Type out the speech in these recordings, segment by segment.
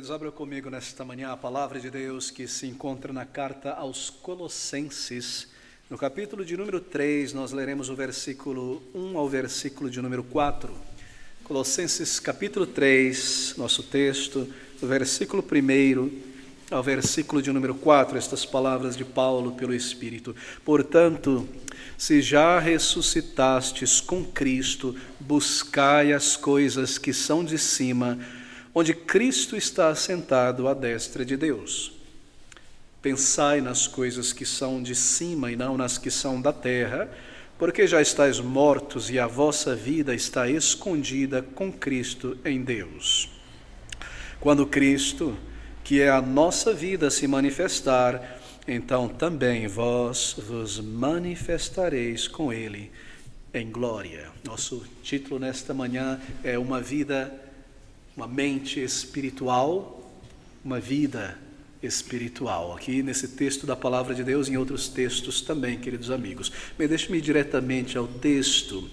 Queridos, abram comigo nesta manhã a palavra de Deus que se encontra na carta aos Colossenses. No capítulo de número 3, nós leremos o versículo 1 ao versículo de número 4. Colossenses capítulo 3, nosso texto, do versículo 1 ao versículo de número 4, estas palavras de Paulo pelo Espírito. Portanto, se já ressuscitastes com Cristo, buscai as coisas que são de cima, onde Cristo está assentado à destra de Deus. Pensai nas coisas que são de cima e não nas que são da terra, porque já estáis mortos e a vossa vida está escondida com Cristo em Deus. Quando Cristo, que é a nossa vida, se manifestar, então também vós vos manifestareis com Ele em glória. Nosso título nesta manhã é uma mente espiritual, uma vida espiritual. Aqui nesse texto da palavra de Deus e em outros textos também, queridos amigos. Bem, deixe-me ir diretamente ao texto.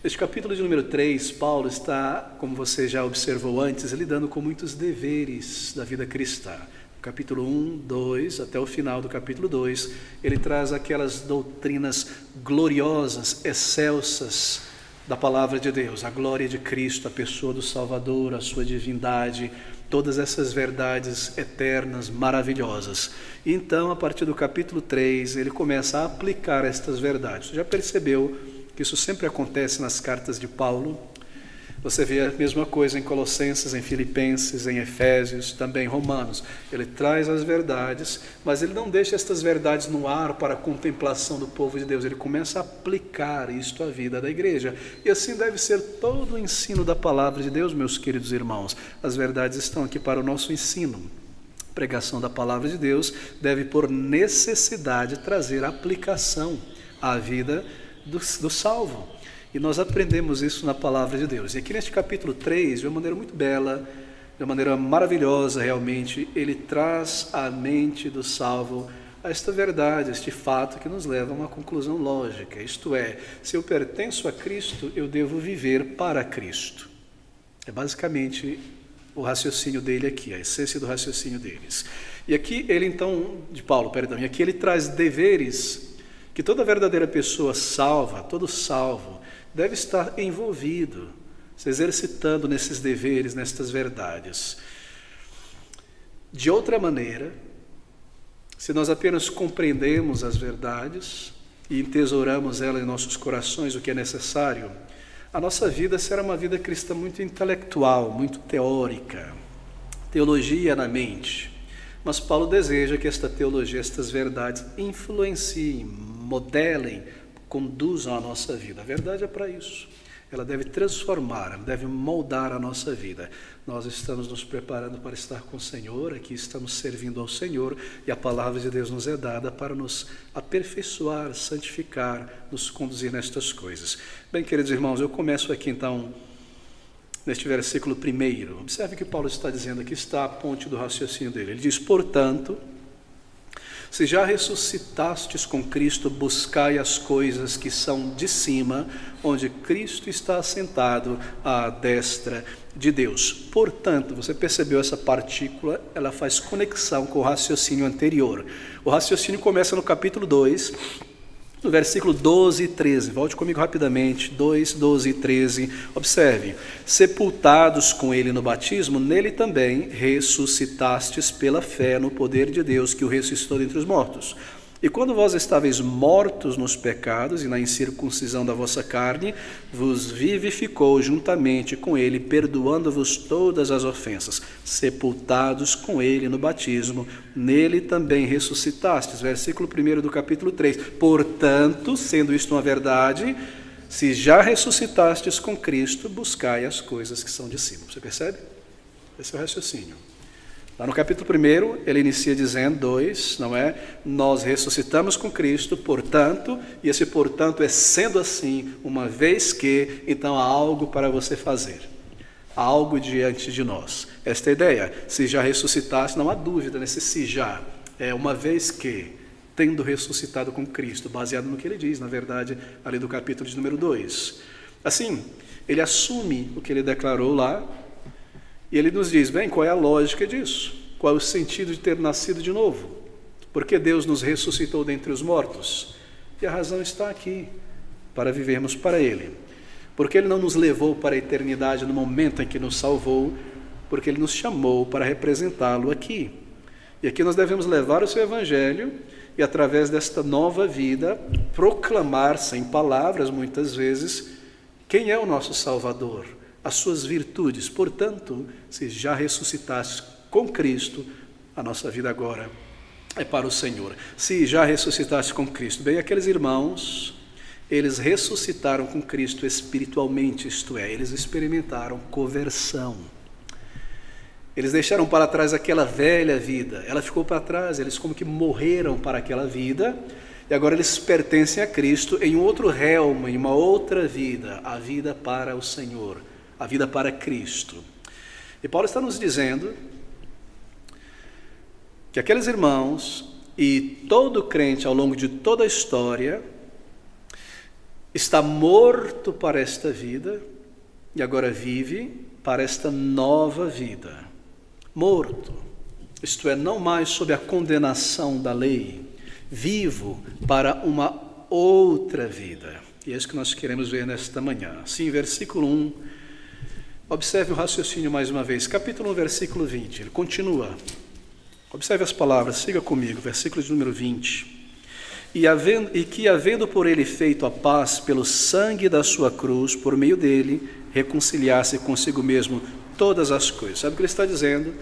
Neste capítulo de número 3, Paulo está, como você já observou antes, lidando com muitos deveres da vida cristã. Capítulo 1, 2, até o final do capítulo 2, ele traz aquelas doutrinas gloriosas, excelsas da palavra de Deus, a glória de Cristo, a pessoa do Salvador, a sua divindade, todas essas verdades eternas, maravilhosas. E então, a partir do capítulo 3, ele começa a aplicar estas verdades. Você já percebeu que isso sempre acontece nas cartas de Paulo? Você vê a mesma coisa em Colossenses, em Filipenses, em Efésios, também em Romanos. Ele traz as verdades, mas ele não deixa estas verdades no ar para a contemplação do povo de Deus. Ele começa a aplicar isto à vida da igreja. E assim deve ser todo o ensino da palavra de Deus, meus queridos irmãos. As verdades estão aqui para o nosso ensino. A pregação da palavra de Deus deve, por necessidade, trazer aplicação à vida do salvo. E nós aprendemos isso na palavra de Deus. E aqui neste capítulo 3, de uma maneira muito bela, de uma maneira maravilhosa realmente, ele traz à mente do salvo esta verdade, este fato que nos leva a uma conclusão lógica. Isto é, se eu pertenço a Cristo, eu devo viver para Cristo. É basicamente o raciocínio dele aqui, a essência do raciocínio deles. E aqui ele então, e aqui ele traz deveres que toda verdadeira pessoa salva, todo salvo, deve estar envolvido, se exercitando nesses deveres, nestas verdades. De outra maneira, se nós apenas compreendemos as verdades e entesouramos elas em nossos corações, o que é necessário, a nossa vida será uma vida cristã muito intelectual, muito teórica, teologia na mente. Mas Paulo deseja que esta teologia, estas verdades influenciem, modelem, conduzam a nossa vida. A verdade é para isso. Ela deve transformar, deve moldar a nossa vida. Nós estamos nos preparando para estar com o Senhor, aqui estamos servindo ao Senhor, e a palavra de Deus nos é dada para nos aperfeiçoar, santificar, nos conduzir nestas coisas. Bem, queridos irmãos, eu começo aqui então, neste versículo 1. Observe que Paulo está dizendo, aqui está a ponte do raciocínio dele. Ele diz, portanto, se já ressuscitastes com Cristo, buscai as coisas que são de cima, onde Cristo está assentado à destra de Deus. Portanto, você percebeu essa partícula, ela faz conexão com o raciocínio anterior. O raciocínio começa no capítulo 2, no versículo 12 e 13, volte comigo rapidamente, 2, 12 e 13, observe, sepultados com ele no batismo, nele também ressuscitastes pela fé no poder de Deus que o ressuscitou dentre os mortos. E quando vós estáveis mortos nos pecados e na incircuncisão da vossa carne, vos vivificou juntamente com ele, perdoando-vos todas as ofensas, sepultados com ele no batismo, nele também ressuscitastes. Versículo 1 do capítulo 3. Portanto, sendo isto uma verdade, se já ressuscitastes com Cristo, buscai as coisas que são de cima. Você percebe? Esse é o raciocínio. Lá no capítulo 1, ele inicia dizendo, 2, não é? Nós ressuscitamos com Cristo, portanto, e esse portanto é sendo assim, uma vez que, então há algo para você fazer. Há algo diante de nós. Esta é a ideia. Se já ressuscitaste, não há dúvida nesse se já. É uma vez que, tendo ressuscitado com Cristo, baseado no que ele diz, na verdade, ali do capítulo de número 2. Assim, ele assume o que ele declarou lá, E ele nos diz, bem, qual é a lógica disso? Qual é o sentido de ter nascido de novo? Por que Deus nos ressuscitou dentre os mortos? E a razão está aqui, para vivermos para Ele. Porque Ele não nos levou para a eternidade no momento em que nos salvou, porque Ele nos chamou para representá-lo aqui. E aqui nós devemos levar o seu Evangelho e, através desta nova vida, proclamar, sem palavras muitas vezes, quem é o nosso Salvador, as suas virtudes. Portanto, se já ressuscitaste com Cristo, a nossa vida agora é para o Senhor. Se já ressuscitaste com Cristo, bem, aqueles irmãos, eles ressuscitaram com Cristo espiritualmente, isto é, eles experimentaram conversão. Eles deixaram para trás aquela velha vida, ela ficou para trás, eles como que morreram para aquela vida, e agora eles pertencem a Cristo em um outro realmo, em uma outra vida, a vida para o Senhor, a vida para Cristo. E Paulo está nos dizendo que aqueles irmãos e todo crente ao longo de toda a história está morto para esta vida e agora vive para esta nova vida. Morto, isto é, não mais sob a condenação da lei, vivo para uma outra vida. E é isso que nós queremos ver nesta manhã. Sim, versículo 1, observe o raciocínio mais uma vez, capítulo 1, versículo 20, ele continua. Observe as palavras, siga comigo, versículo de número 20. E que, havendo por ele feito a paz pelo sangue da sua cruz, por meio dele, reconciliasse consigo mesmo todas as coisas. Sabe o que ele está dizendo?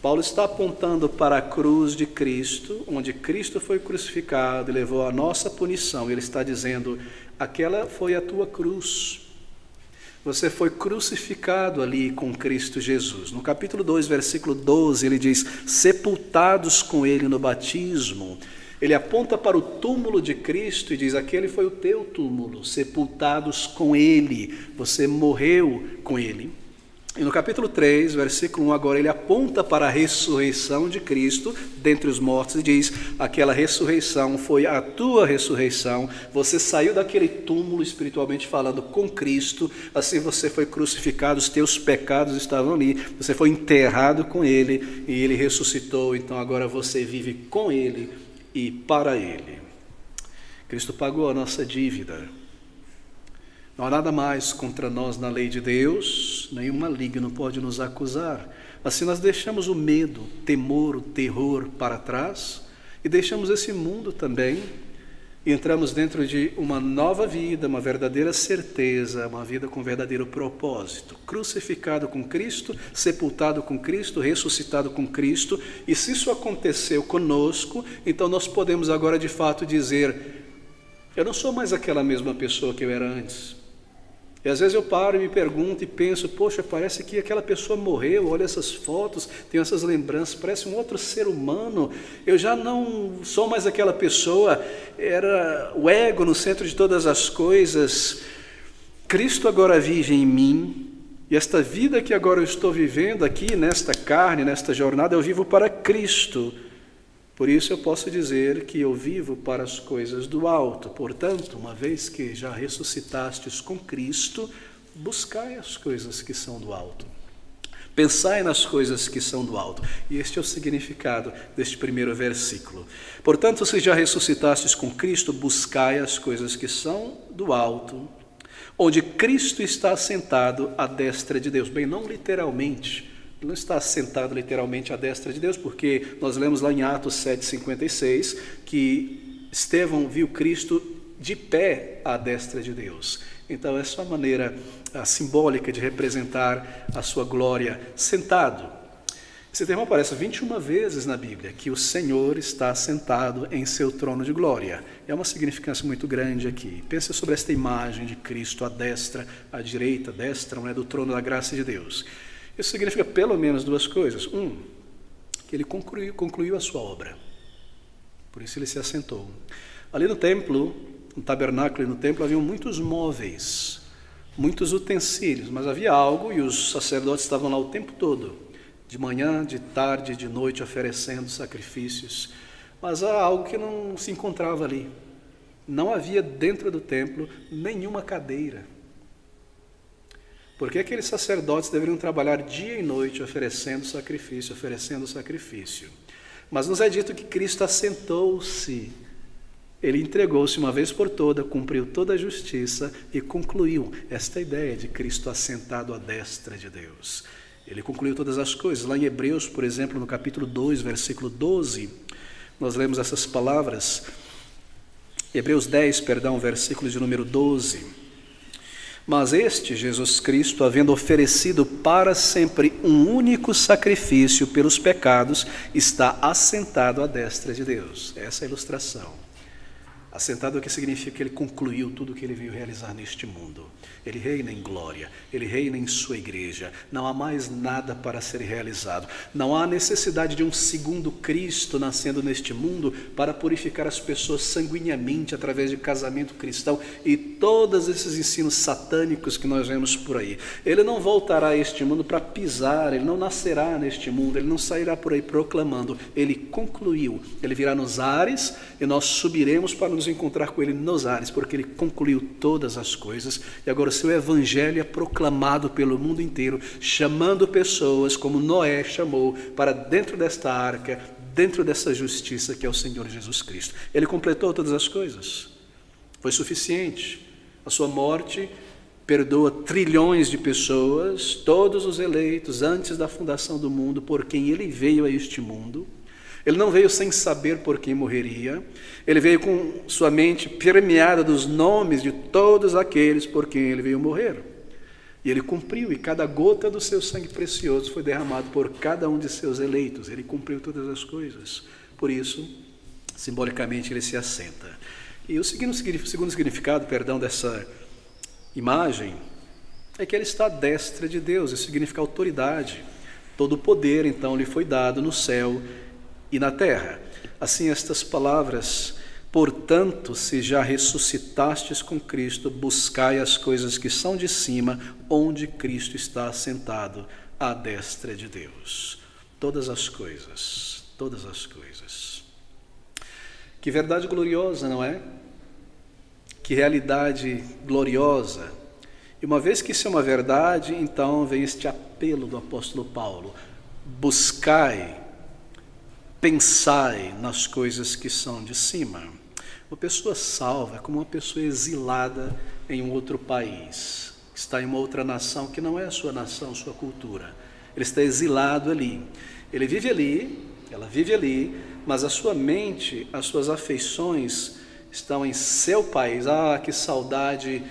Paulo está apontando para a cruz de Cristo, onde Cristo foi crucificado e levou a nossa punição. Ele está dizendo, aquela foi a tua cruz. Você foi crucificado ali com Cristo Jesus. No capítulo 2, versículo 12, ele diz, sepultados com ele no batismo. Ele aponta para o túmulo de Cristo e diz, aquele foi o teu túmulo, sepultados com ele, você morreu com ele. E no capítulo 3, versículo 1, agora ele aponta para a ressurreição de Cristo dentre os mortos e diz, aquela ressurreição foi a tua ressurreição, você saiu daquele túmulo espiritualmente falando com Cristo, assim você foi crucificado, os teus pecados estavam ali, você foi enterrado com ele e ele ressuscitou, então agora você vive com ele e para ele. Cristo pagou a nossa dívida. Não há nada mais contra nós na lei de Deus, nenhum maligno pode nos acusar. Assim nós deixamos o medo, o temor, o terror para trás e deixamos esse mundo também e entramos dentro de uma nova vida, uma verdadeira certeza, uma vida com verdadeiro propósito. Crucificado com Cristo, sepultado com Cristo, ressuscitado com Cristo. E se isso aconteceu conosco, então nós podemos agora de fato dizer, eu não sou mais aquela mesma pessoa que eu era antes. E às vezes eu paro e me pergunto e penso, poxa, parece que aquela pessoa morreu, olha essas fotos, tenho essas lembranças, parece um outro ser humano, eu já não sou mais aquela pessoa, era o ego no centro de todas as coisas. Cristo agora vive em mim, e esta vida que agora eu estou vivendo aqui, nesta carne, nesta jornada, eu vivo para Cristo. Por isso eu posso dizer que eu vivo para as coisas do alto. Portanto, uma vez que já ressuscitastes com Cristo, buscai as coisas que são do alto. Pensai nas coisas que são do alto. E este é o significado deste primeiro versículo. Portanto, se já ressuscitastes com Cristo, buscai as coisas que são do alto, onde Cristo está assentado à destra de Deus. Bem, não literalmente, ele não está sentado literalmente à destra de Deus, porque nós lemos lá em Atos 7,56, que Estevão viu Cristo de pé à destra de Deus. Então, essa é uma maneira simbólica de representar a sua glória sentado. Esse termo aparece 21 vezes na Bíblia, que o Senhor está sentado em seu trono de glória. É uma significância muito grande aqui. Pense sobre esta imagem de Cristo à destra, à direita, destra, não é, do trono da graça de Deus. Isso significa pelo menos duas coisas. Que ele concluiu a sua obra. Por isso ele se assentou. Ali no templo, no tabernáculo e no templo, haviam muitos móveis, muitos utensílios, mas havia algo e os sacerdotes estavam lá o tempo todo, de manhã, de tarde, de noite, oferecendo sacrifícios. Mas há algo que não se encontrava ali. Não havia dentro do templo nenhuma cadeira. Porque aqueles sacerdotes deveriam trabalhar dia e noite oferecendo sacrifício, oferecendo sacrifício. Mas nos é dito que Cristo assentou-se. Ele entregou-se uma vez por toda, cumpriu toda a justiça e concluiu esta ideia de Cristo assentado à destra de Deus. Ele concluiu todas as coisas. Lá em Hebreus, por exemplo, no capítulo 2, versículo 12, nós lemos essas palavras. Hebreus 10, versículo de número 12. Mas este, Jesus Cristo, havendo oferecido para sempre um único sacrifício pelos pecados, está assentado à destra de Deus. Essa é a ilustração. Assentado é o que significa que ele concluiu tudo o que ele veio realizar neste mundo. Ele reina em glória, ele reina em sua igreja. Não há mais nada para ser realizado. Não há necessidade de um segundo Cristo nascendo neste mundo para purificar as pessoas sanguineamente através de casamento cristão e todos esses ensinos satânicos que nós vemos por aí. Ele não voltará a este mundo para pisar, ele não nascerá neste mundo, ele não sairá por aí proclamando. Ele concluiu, ele virá nos ares e nós subiremos para nos encontrar com ele nos ares, porque ele concluiu todas as coisas e agora o seu evangelho é proclamado pelo mundo inteiro, chamando pessoas como Noé chamou para dentro desta arca, dentro dessa justiça que é o Senhor Jesus Cristo. Ele completou todas as coisas, foi suficiente. A sua morte perdoa trilhões de pessoas, todos os eleitos antes da fundação do mundo, por quem ele veio a este mundo. Ele não veio sem saber por quem morreria, ele veio com sua mente permeada dos nomes de todos aqueles por quem ele veio morrer. E ele cumpriu, e cada gota do seu sangue precioso foi derramado por cada um de seus eleitos. Ele cumpriu todas as coisas. Por isso, simbolicamente, ele se assenta. E o segundo significado, dessa imagem é que ele está à destra de Deus. Isso significa autoridade. Todo o poder, então, lhe foi dado no céu e na terra. Assim estas palavras: portanto, se já ressuscitastes com Cristo, buscai as coisas que são de cima, onde Cristo está assentado à destra de Deus. Todas as coisas, todas as coisas. Que verdade gloriosa, não é? Que realidade gloriosa. E uma vez que isso é uma verdade, então vem este apelo do apóstolo Paulo: buscai, pensai nas coisas que são de cima. Uma pessoa salva é como uma pessoa exilada em um outro país, que está em uma outra nação que não é a sua nação, sua cultura. Ele está exilado ali. Ele vive ali, ela vive ali, mas a sua mente, as suas afeições estão em seu país. Ah, que saudade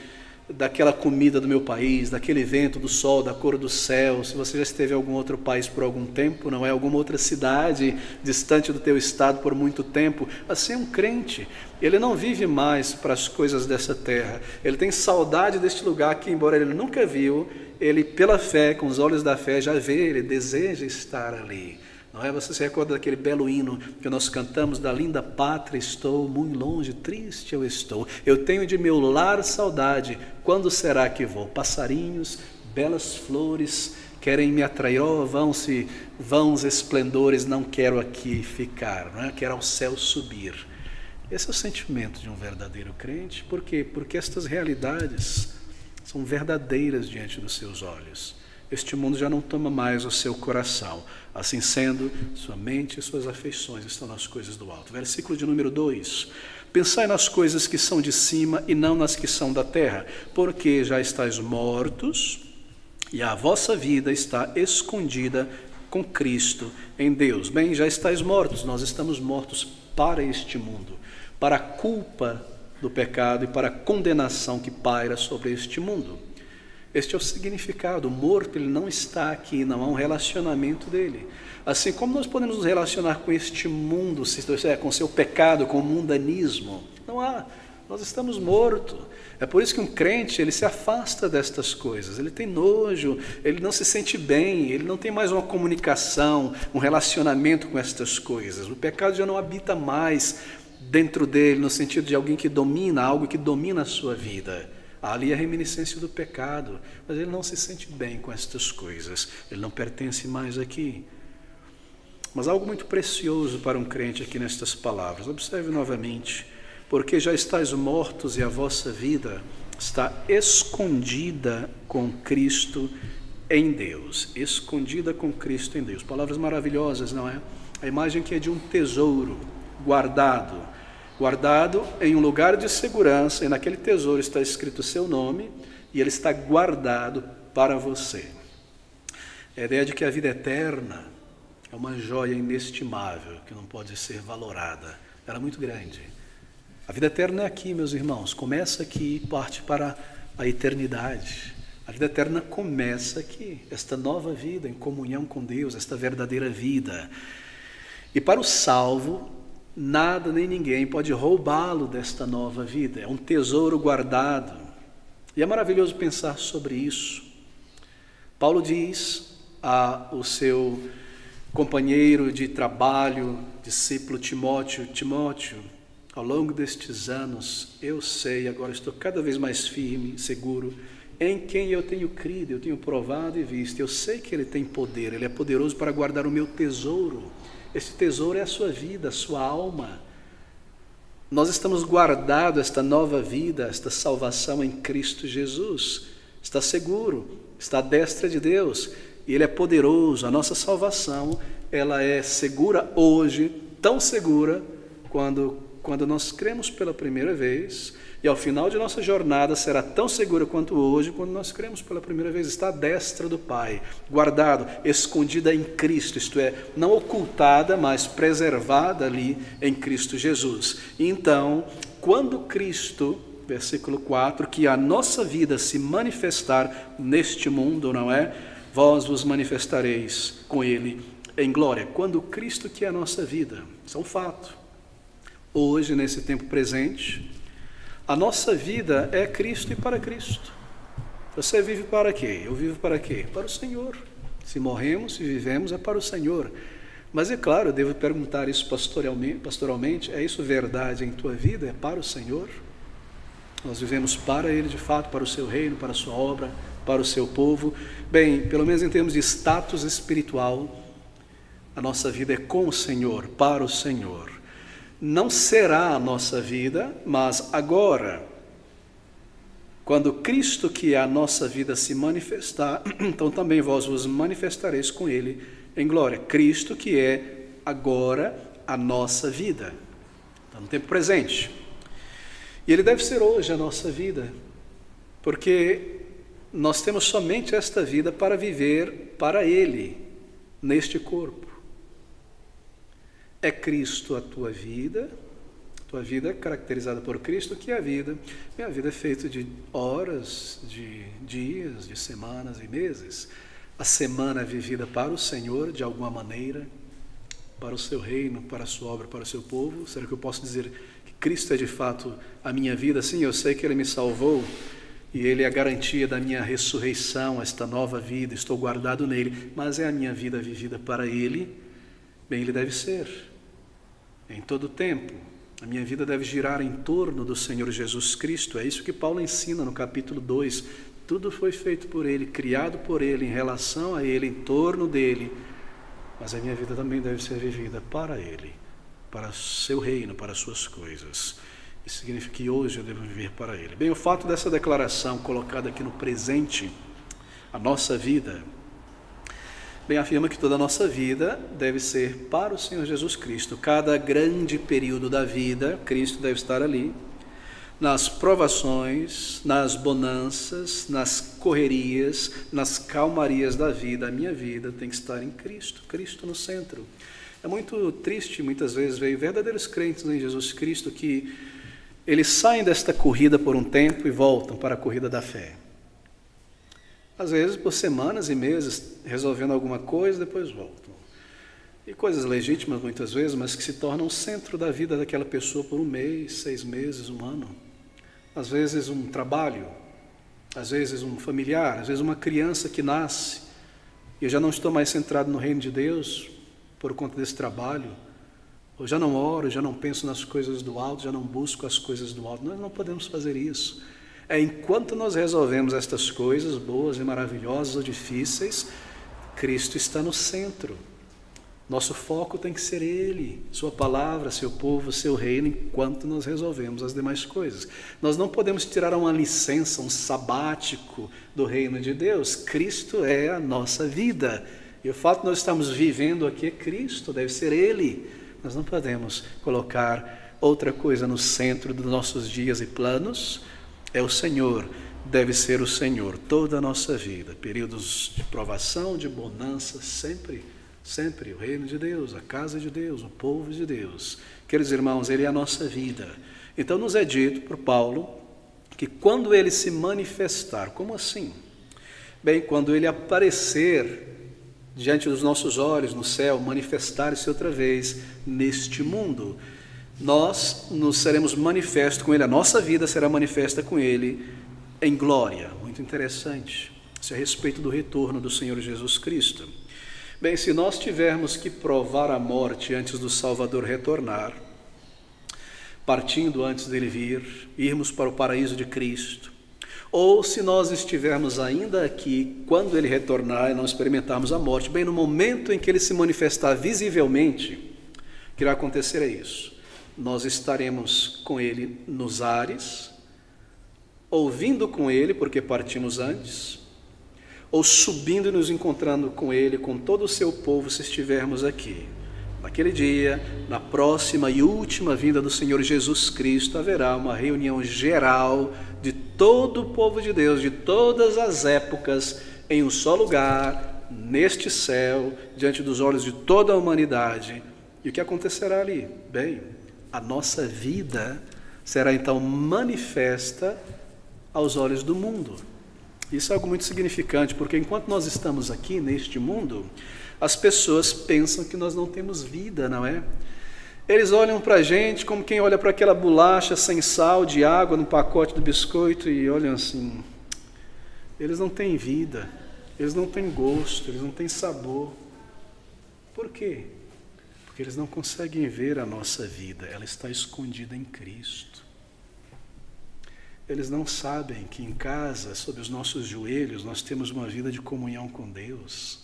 daquela comida do meu país, daquele vento, do sol, da cor do céu. Se você já esteve em algum outro país por algum tempo, não é? Alguma outra cidade distante do teu estado por muito tempo, assim é um crente. Ele não vive mais para as coisas dessa terra. Ele tem saudade deste lugar que, embora ele nunca viu, ele pela fé, com os olhos da fé, já vê, ele deseja estar ali. Não é? Você se recorda daquele belo hino que nós cantamos: da linda pátria estou, muito longe, triste eu estou. Eu tenho de meu lar saudade, quando será que vou? Passarinhos, belas flores, querem me atrair, oh, vãos esplendores, não quero aqui ficar, não é? Quero ao céu subir. Esse é o sentimento de um verdadeiro crente. Por quê? Porque estas realidades são verdadeiras diante dos seus olhos. Este mundo já não toma mais o seu coração. Assim sendo, sua mente e suas afeições estão nas coisas do alto. Versículo de número 2. Pensai nas coisas que são de cima e não nas que são da terra, porque já estáis mortos e a vossa vida está escondida com Cristo em Deus. Bem, já estáis mortos, nós estamos mortos para este mundo, para a culpa do pecado e para a condenação que paira sobre este mundo. Este é o significado. O morto, ele não está aqui, não há um relacionamento dele. Assim como nós podemos nos relacionar com este mundo, com seu pecado, com o mundanismo, não há. Nós estamos mortos. É por isso que um crente, ele se afasta destas coisas, ele tem nojo, ele não se sente bem, ele não tem mais uma comunicação, um relacionamento com estas coisas. O pecado já não habita mais dentro dele, no sentido de alguém que domina, algo que domina a sua vida. Há ali a reminiscência do pecado, mas ele não se sente bem com estas coisas, ele não pertence mais aqui. Mas há algo muito precioso para um crente aqui nestas palavras. Observe novamente: porque já estáis mortos e a vossa vida está escondida com Cristo em Deus. Escondida com Cristo em Deus. Palavras maravilhosas, não é? A imagem que é de um tesouro guardado. Guardado em um lugar de segurança, e naquele tesouro está escrito o seu nome, e ele está guardado para você. A ideia de que a vida eterna é uma joia inestimável, que não pode ser valorada. Ela é muito grande. A vida eterna é aqui, meus irmãos. Começa aqui e parte para a eternidade. A vida eterna começa aqui. Esta nova vida em comunhão com Deus, esta verdadeira vida. E para o salvo, nada nem ninguém pode roubá-lo desta nova vida. É um tesouro guardado. E é maravilhoso pensar sobre isso. Paulo diz ao seu companheiro de trabalho, discípulo Timóteo: Timóteo, ao longo destes anos, eu sei, agora estou cada vez mais firme, seguro, em quem eu tenho crido, eu tenho provado e visto. Eu sei que Ele tem poder, Ele é poderoso para guardar o meu tesouro. Esse tesouro é a sua vida, a sua alma. Nós estamos guardados esta nova vida, esta salvação em Cristo Jesus. Está seguro, está à destra de Deus. E Ele é poderoso. A nossa salvação, ela é segura hoje, tão segura quando nós cremos pela primeira vez, e ao final de nossa jornada será tão segura quanto hoje, quando nós cremos pela primeira vez. Está à destra do Pai, guardado, escondida em Cristo, isto é, não ocultada, mas preservada ali em Cristo Jesus. E então, quando Cristo, versículo 4, que a nossa vida se manifestar neste mundo, não é? Vós vos manifestareis com Ele em glória. Quando Cristo, que é a nossa vida, isso é um fato. Hoje, nesse tempo presente, a nossa vida é Cristo e para Cristo. Você vive para quê? Eu vivo para quê? Para o Senhor. Se morremos, se vivemos, é para o Senhor. Mas é claro, eu devo perguntar isso pastoralmente, é isso verdade em tua vida? É para o Senhor? Nós vivemos para Ele de fato, para o seu reino, para a sua obra, para o seu povo. Bem, pelo menos em termos de status espiritual, a nossa vida é com o Senhor, para o Senhor. Não será a nossa vida, mas agora, quando Cristo, que é a nossa vida, se manifestar, então também vós vos manifestareis com Ele em glória. Cristo, que é agora a nossa vida, está no tempo presente. E Ele deve ser hoje a nossa vida, porque nós temos somente esta vida para viver para Ele, neste corpo. É Cristo a tua vida é caracterizada por Cristo, que é a vida. Minha vida é feita de horas, de dias, de semanas e meses. A semana é vivida para o Senhor, de alguma maneira, para o seu reino, para a sua obra, para o seu povo. Será que eu posso dizer que Cristo é de fato a minha vida? Sim, eu sei que Ele me salvou e Ele é a garantia da minha ressurreição, esta nova vida, estou guardado nele, mas é a minha vida vivida para Ele? Bem, Ele deve ser. Em todo o tempo, a minha vida deve girar em torno do Senhor Jesus Cristo. É isso que Paulo ensina no capítulo 2. Tudo foi feito por Ele, criado por Ele, em relação a Ele, em torno dEle. Mas a minha vida também deve ser vivida para Ele, para o seu reino, para as suas coisas. Isso significa que hoje eu devo viver para Ele. Bem, o fato dessa declaração colocada aqui no presente, a nossa vida, bem, afirma que toda a nossa vida deve ser para o Senhor Jesus Cristo. Cada grande período da vida, Cristo deve estar ali. Nas provações, nas bonanças, nas correrias, nas calmarias da vida, a minha vida tem que estar em Cristo, Cristo no centro. É muito triste, muitas vezes, ver verdadeiros crentes em Jesus Cristo que eles saem desta corrida por um tempo e voltam para a corrida da fé. Às vezes por semanas e meses resolvendo alguma coisa, depois voltam. E coisas legítimas muitas vezes, mas que se tornam o centro da vida daquela pessoa por um mês, 6 meses, um ano. Às vezes um trabalho, às vezes um familiar, às vezes uma criança que nasce. E eu já não estou mais centrado no reino de Deus por conta desse trabalho. Eu já não oro, já não penso nas coisas do alto, já não busco as coisas do alto. Nós não podemos fazer isso. É enquanto nós resolvemos estas coisas boas e maravilhosas ou difíceis, Cristo está no centro. Nosso foco tem que ser Ele, Sua palavra, Seu povo, Seu reino, enquanto nós resolvemos as demais coisas. Nós não podemos tirar uma licença, um sabático do reino de Deus. Cristo é a nossa vida. E o fato de nós estarmos vivendo aqui é Cristo, deve ser Ele. Nós não podemos colocar outra coisa no centro dos nossos dias e planos. É o Senhor, deve ser o Senhor, toda a nossa vida. Períodos de provação, de bonança, sempre o reino de Deus, a casa de Deus, o povo de Deus. Queridos irmãos, Ele é a nossa vida. Então nos é dito por Paulo que quando Ele se manifestar, como assim? Bem, quando Ele aparecer diante dos nossos olhos no céu, manifestar-se outra vez neste mundo, nós nos seremos manifestos com Ele, a nossa vida será manifesta com Ele em glória. Muito interessante. Isso é a respeito do retorno do Senhor Jesus Cristo. Bem, se nós tivermos que provar a morte antes do Salvador retornar, partindo antes dele vir, irmos para o paraíso de Cristo, ou se nós estivermos ainda aqui, quando ele retornar e não experimentarmos a morte, bem, no momento em que ele se manifestar visivelmente, o que irá acontecer é isso. Nós estaremos com ele nos ares, ouvindo com ele, porque partimos antes, ou subindo e nos encontrando com Ele, com todo o seu povo, se estivermos aqui. Naquele dia, na próxima e última vinda do Senhor Jesus Cristo, haverá uma reunião geral de todo o povo de Deus, de todas as épocas, em um só lugar, neste céu, diante dos olhos de toda a humanidade. E o que acontecerá ali? Bem, a nossa vida será então manifesta aos olhos do mundo. Isso é algo muito significante, porque enquanto nós estamos aqui neste mundo, as pessoas pensam que nós não temos vida, não é? Eles olham para a gente como quem olha para aquela bolacha sem sal, de água no pacote do biscoito e olham assim. Eles não têm vida, eles não têm gosto, eles não têm sabor. Por quê? Porque eles não conseguem ver a nossa vida, ela está escondida em Cristo. Eles não sabem que em casa, sob os nossos joelhos, nós temos uma vida de comunhão com Deus.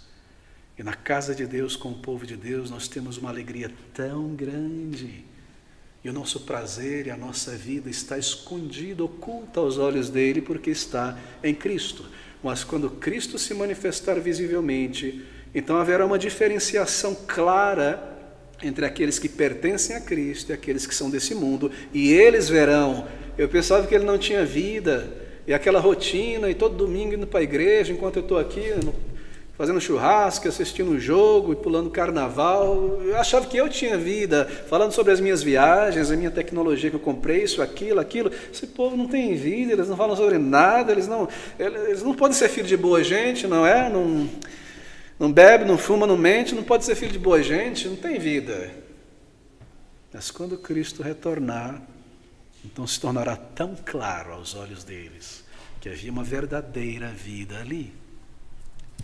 E na casa de Deus, com o povo de Deus, nós temos uma alegria tão grande. E o nosso prazer e a nossa vida está escondida, oculta aos olhos dele, porque está em Cristo. Mas quando Cristo se manifestar visivelmente, então haverá uma diferenciação clara entre aqueles que pertencem a Cristo e aqueles que são desse mundo. E eles verão. Eu pensava que ele não tinha vida, e aquela rotina, e todo domingo indo para a igreja, enquanto eu estou aqui fazendo churrasco, assistindo um jogo e pulando carnaval, eu achava que eu tinha vida, falando sobre as minhas viagens, a minha tecnologia que eu comprei, isso, aquilo. Esse povo não tem vida, eles não falam sobre nada, eles não podem ser filho de boa gente, não é? Não bebe, não fuma, não mente, não pode ser filho de boa gente, não tem vida. Mas quando Cristo retornar, então se tornará tão claro aos olhos deles que havia uma verdadeira vida ali.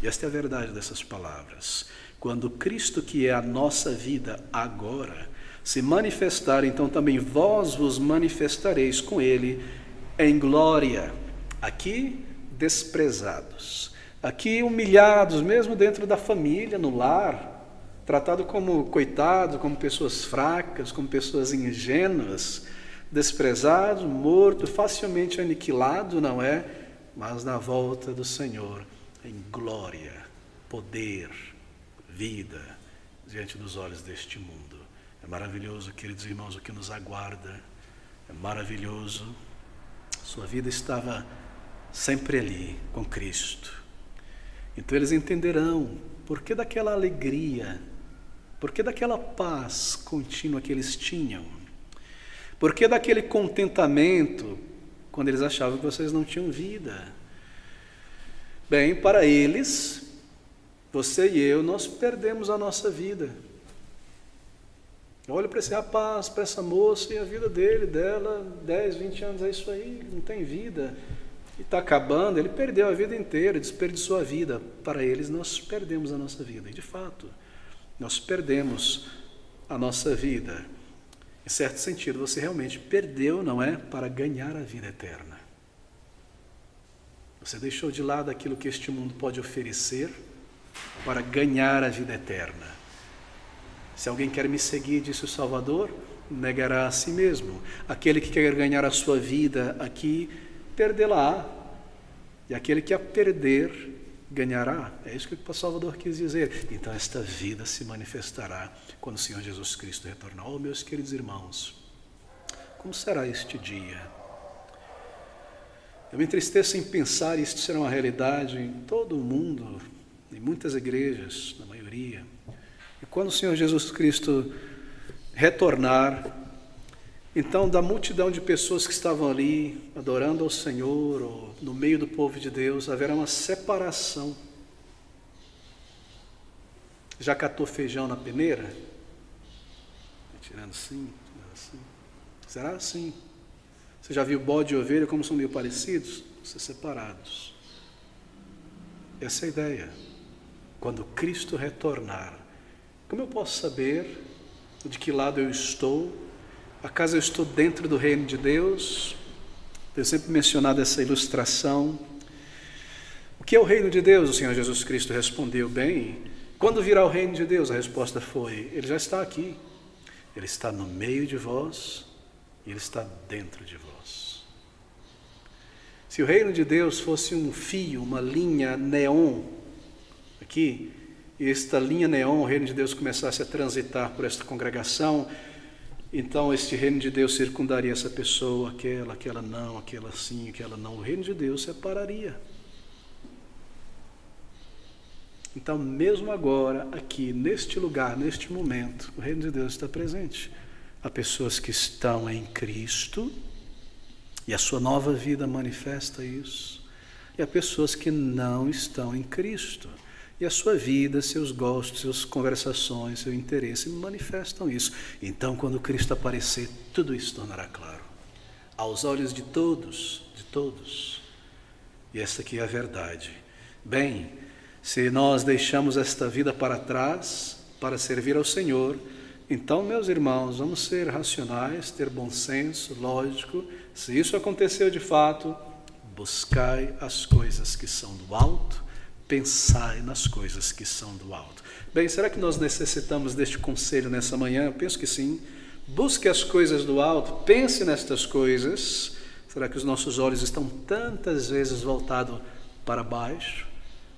E esta é a verdade dessas palavras. Quando Cristo, que é a nossa vida agora, se manifestar, então também vós vos manifestareis com Ele em glória. Aqui, desprezados. Aqui, humilhados, mesmo dentro da família, no lar, tratado como coitados, como pessoas fracas, como pessoas ingênuas, desprezado, morto, facilmente aniquilado, não é? Mas na volta do Senhor, em glória, poder, vida, diante dos olhos deste mundo. É maravilhoso, queridos irmãos, o que nos aguarda. É maravilhoso. Sua vida estava sempre ali, com Cristo. Então eles entenderão por que daquela alegria, por que daquela paz contínua que eles tinham. Por que daquele contentamento quando eles achavam que vocês não tinham vida? Bem, para eles, você e eu, nós perdemos a nossa vida. Olha para esse rapaz, para essa moça e a vida dela, 10, 20 anos, é isso aí, não tem vida. E está acabando, ele perdeu a vida inteira, desperdiçou a vida. Para eles, nós perdemos a nossa vida. E de fato, nós perdemos a nossa vida. Em certo sentido, você realmente perdeu, não é? Para ganhar a vida eterna. Você deixou de lado aquilo que este mundo pode oferecer para ganhar a vida eterna. Se alguém quer me seguir, disse o Salvador, negará a si mesmo. Aquele que quer ganhar a sua vida aqui, perdê-la-á. E aquele que a perder, ganhará. É isso que o Salvador quis dizer. Então esta vida se manifestará quando o Senhor Jesus Cristo retornar. Oh, meus queridos irmãos, como será este dia? Eu me entristeço em pensar, e isto será uma realidade em todo o mundo, em muitas igrejas, na maioria. E quando o Senhor Jesus Cristo retornar, então da multidão de pessoas que estavam ali, adorando ao Senhor, ou no meio do povo de Deus, haverá uma separação. Já catou feijão na peneira? Tirando assim, assim. Será assim? Você já viu bode e ovelha como são meio parecidos? Ser separados. Essa é a ideia. Quando Cristo retornar, como eu posso saber de que lado eu estou? Acaso eu estou dentro do reino de Deus? Tenho sempre mencionado essa ilustração. O que é o reino de Deus? O Senhor Jesus Cristo respondeu bem. Quando virá o reino de Deus? A resposta foi, ele já está aqui. Ele está no meio de vós e ele está dentro de vós. Se o reino de Deus fosse um fio, uma linha neon, aqui, e esta linha neon, o reino de Deus começasse a transitar por esta congregação, então este reino de Deus circundaria essa pessoa, aquela não, aquela sim, aquela não. O reino de Deus separaria. Então, mesmo agora, aqui, neste lugar, neste momento, o reino de Deus está presente. Há pessoas que estão em Cristo, e a sua nova vida manifesta isso. E há pessoas que não estão em Cristo. E a sua vida, seus gostos, suas conversações, seu interesse manifestam isso. Então, quando Cristo aparecer, tudo isso tornará claro. Aos olhos de todos, de todos. E essa aqui é a verdade. Bem, se nós deixamos esta vida para trás, para servir ao Senhor, então, meus irmãos, vamos ser racionais, ter bom senso, lógico. Se isso aconteceu de fato, buscai as coisas que são do alto, pensai nas coisas que são do alto. Bem, será que nós necessitamos deste conselho nessa manhã? Eu penso que sim. Busque as coisas do alto, pense nestas coisas. Será que os nossos olhos estão tantas vezes voltados para baixo,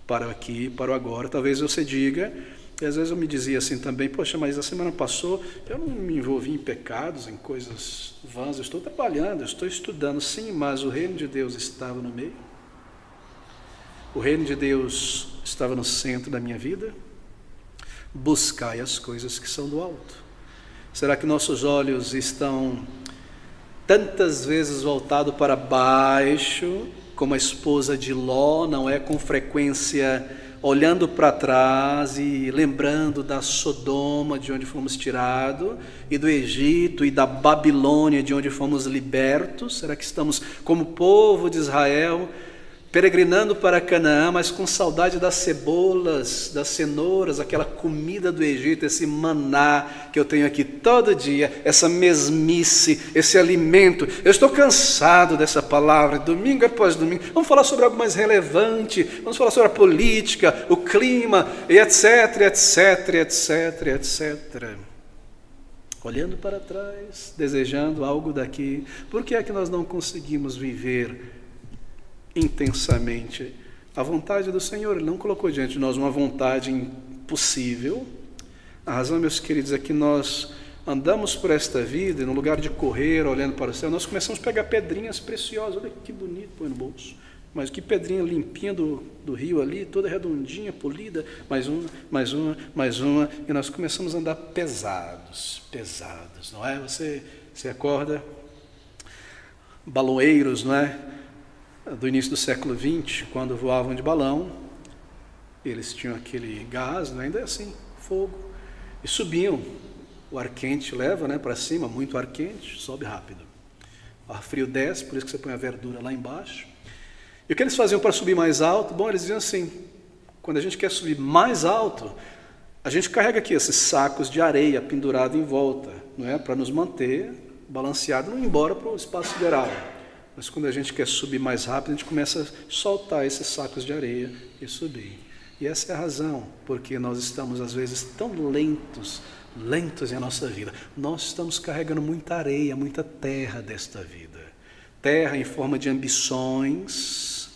para aqui, para o agora? Talvez você diga, e às vezes eu me dizia assim também, poxa, mas a semana passou, eu não me envolvi em pecados, em coisas vãs, eu estou trabalhando, eu estou estudando, sim, mas o reino de Deus estava no meio? O reino de Deus estava no centro da minha vida? Buscai as coisas que são do alto. Será que nossos olhos estão tantas vezes voltados para baixo, como a esposa de Ló, não é com frequência olhando para trás e lembrando da Sodoma, de onde fomos tirados, e do Egito e da Babilônia, de onde fomos libertos? Será que estamos como povo de Israel, peregrinando para Canaã, mas com saudade das cebolas, das cenouras, aquela comida do Egito, esse maná que eu tenho aqui todo dia, essa mesmice, esse alimento? Eu estou cansado dessa palavra, domingo após domingo. Vamos falar sobre algo mais relevante, vamos falar sobre a política, o clima, e etc, etc, etc, etc. Olhando para trás, desejando algo daqui. Por que é que nós não conseguimos viver intensamente a vontade do Senhor? Ele não colocou diante de nós uma vontade impossível. A razão, meus queridos, é que nós andamos por esta vida e no lugar de correr, olhando para o céu, nós começamos a pegar pedrinhas preciosas. Olha que bonito, põe no bolso. Mas que pedrinha limpinha do rio ali, toda redondinha, polida, mais uma, mais uma, mais uma, e nós começamos a andar pesados, não é? Você acorda, baloeiros, não é? Do início do século XX, quando voavam de balão, eles tinham aquele gás, né, ainda é assim, fogo, e subiam. O ar quente leva, né, para cima, muito ar quente, sobe rápido. O ar frio desce, por isso que você põe a verdura lá embaixo. E o que eles faziam para subir mais alto? Bom, eles diziam assim, quando a gente quer subir mais alto, a gente carrega aqui esses sacos de areia pendurados em volta, não é, para nos manter balanceado, não ir embora para o espaço sideral. Mas quando a gente quer subir mais rápido, a gente começa a soltar esses sacos de areia e subir. E essa é a razão porque nós estamos às vezes tão lentos em nossa vida. Nós estamos carregando muita areia, muita terra desta vida. Terra em forma de ambições,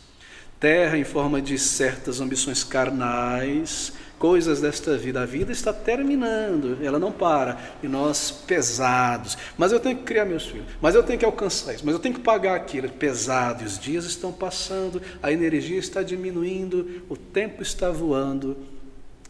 terra em forma de certas ambições carnais, coisas desta vida. A vida está terminando, ela não para. E nós pesados. Mas eu tenho que criar meus filhos, mas eu tenho que alcançar isso, mas eu tenho que pagar aquilo. Pesado, e os dias estão passando, a energia está diminuindo, o tempo está voando.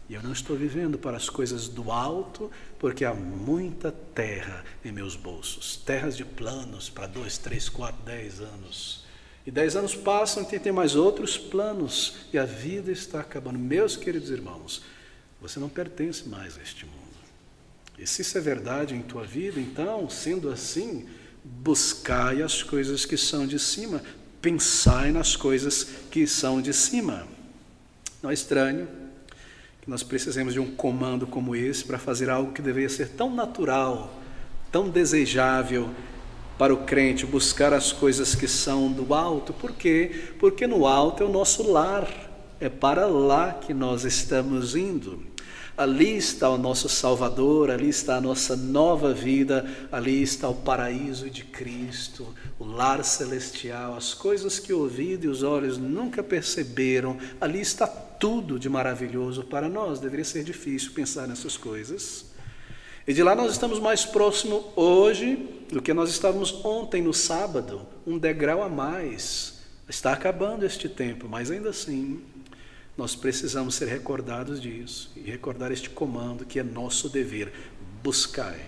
E eu não estou vivendo para as coisas do alto, porque há muita terra em meus bolsos. Terras de planos para 2, 3, 4, 10 anos. E 10 anos passam e tem mais outros planos. E a vida está acabando. Meus queridos irmãos, você não pertence mais a este mundo. E se isso é verdade em tua vida, então, sendo assim, buscai as coisas que são de cima. Pensai nas coisas que são de cima. Não é estranho que nós precisemos de um comando como esse para fazer algo que deveria ser tão natural, tão desejável para o crente, buscar as coisas que são do alto. Por quê? Porque no alto é o nosso lar, é para lá que nós estamos indo. Ali está o nosso Salvador, ali está a nossa nova vida, ali está o paraíso de Cristo, o lar celestial, as coisas que o ouvido e os olhos nunca perceberam, ali está tudo de maravilhoso para nós. Deveria ser difícil pensar nessas coisas. E de lá nós estamos mais próximo hoje do que nós estávamos ontem no sábado, um degrau a mais. Está acabando este tempo, mas ainda assim nós precisamos ser recordados disso e recordar este comando que é nosso dever: buscai.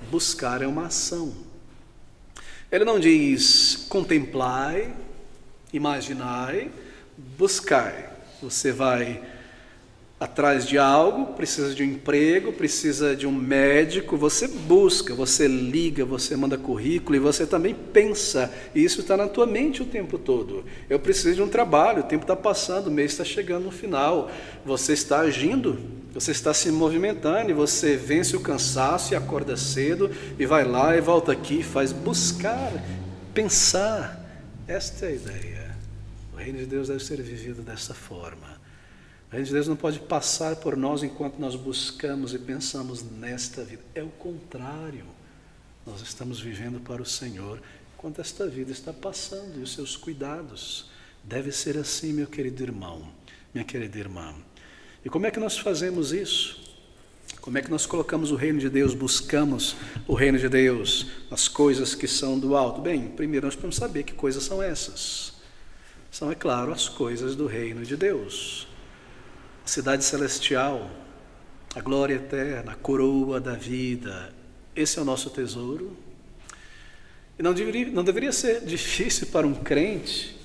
Buscar é uma ação. Ele não diz contemplai, imaginai, buscai. Você vai atrás de algo, precisa de um emprego, precisa de um médico, você busca, você liga, você manda currículo e você também pensa, e isso está na tua mente o tempo todo. Eu preciso de um trabalho, o tempo está passando, o mês está chegando no final, você está agindo, você está se movimentando, e você vence o cansaço e acorda cedo, e vai lá e volta aqui, faz buscar, pensar. Esta é a ideia. O reino de Deus deve ser vivido dessa forma. O reino de Deus não pode passar por nós enquanto nós buscamos e pensamos nesta vida. É o contrário. Nós estamos vivendo para o Senhor enquanto esta vida está passando e os seus cuidados. Deve ser assim, meu querido irmão, minha querida irmã. E como é que nós fazemos isso? Como é que nós colocamos o reino de Deus, buscamos o reino de Deus, as coisas que são do alto? Bem, primeiro nós precisamos saber que coisas são essas. São, é claro, as coisas do reino de Deus. A cidade celestial, a glória eterna, a coroa da vida, esse é o nosso tesouro. E não deveria ser difícil para um crente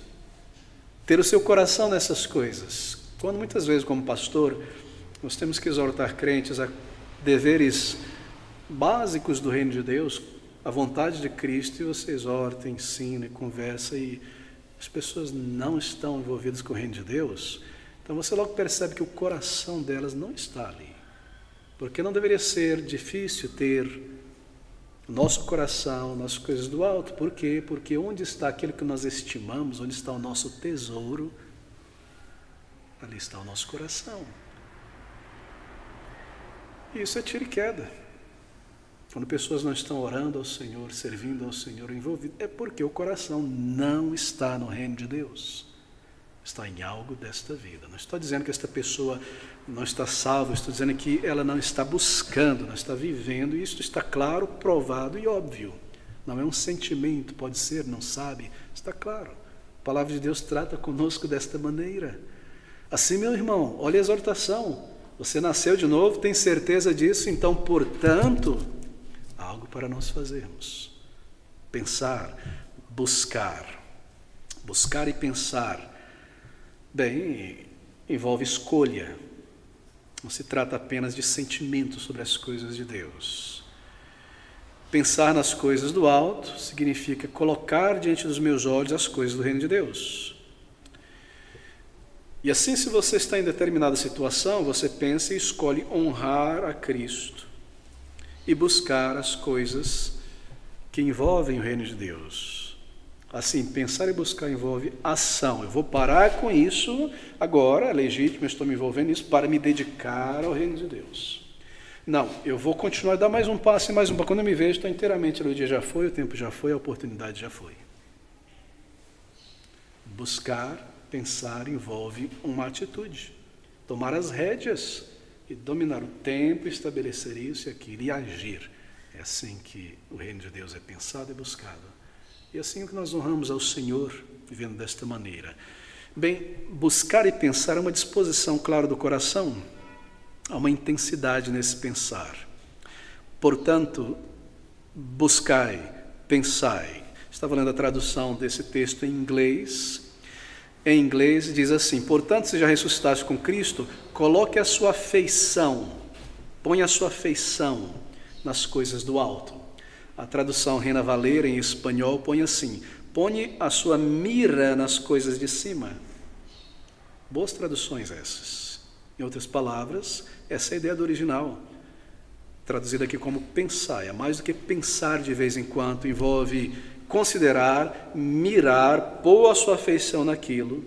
ter o seu coração nessas coisas. Quando muitas vezes, como pastor, nós temos que exortar crentes a deveres básicos do reino de Deus, a vontade de Cristo, e você exorta, ensina e conversa, e as pessoas não estão envolvidas com o reino de Deus. Então você logo percebe que o coração delas não está ali. Porque não deveria ser difícil ter o nosso coração, nossas coisas do alto. Por quê? Porque onde está aquilo que nós estimamos, onde está o nosso tesouro, ali está o nosso coração. E isso é tiro e queda. Quando pessoas não estão orando ao Senhor, servindo ao Senhor, envolvido, é porque o coração não está no reino de Deus. Está em algo desta vida. Não estou dizendo que esta pessoa não está salva, estou dizendo que ela não está buscando, não está vivendo, e isso está claro, provado e óbvio. Não é um sentimento, pode ser, não sabe, está claro. A palavra de Deus trata conosco desta maneira. Assim, meu irmão, olha a exortação. Você nasceu de novo, tem certeza disso, então, portanto, há algo para nós fazermos. Pensar, buscar. Buscar e pensar. Bem, envolve escolha. Não se trata apenas de sentimento sobre as coisas de Deus. Pensar nas coisas do alto significa colocar diante dos meus olhos as coisas do reino de Deus. E assim, se você está em determinada situação, você pensa e escolhe honrar a Cristo e buscar as coisas que envolvem o reino de Deus. Assim, pensar e buscar envolve ação. Eu vou parar com isso agora, é legítimo, eu estou me envolvendo nisso para me dedicar ao reino de Deus. Não, eu vou continuar a dar mais um passo e mais um passo. Quando eu me vejo, estou inteiramente, o dia já foi, o tempo já foi, a oportunidade já foi. Buscar, pensar envolve uma atitude. Tomar as rédeas e dominar o tempo, estabelecer isso e aquilo e agir. É assim que o reino de Deus é pensado e buscado. E assim que nós honramos ao Senhor, vivendo desta maneira. Bem, buscar e pensar é uma disposição clara do coração, há uma intensidade nesse pensar. Portanto, buscai, pensai. Estava lendo a tradução desse texto em inglês. Em inglês diz assim: portanto, se já ressuscitaste com Cristo, coloque a sua afeição, ponha a sua afeição nas coisas do alto. A tradução Reina Valera em espanhol põe assim: põe a sua mira nas coisas de cima. Boas traduções essas. Em outras palavras, essa é a ideia do original, traduzida aqui como pensar. É mais do que pensar de vez em quando, envolve considerar, mirar, pôr a sua afeição naquilo,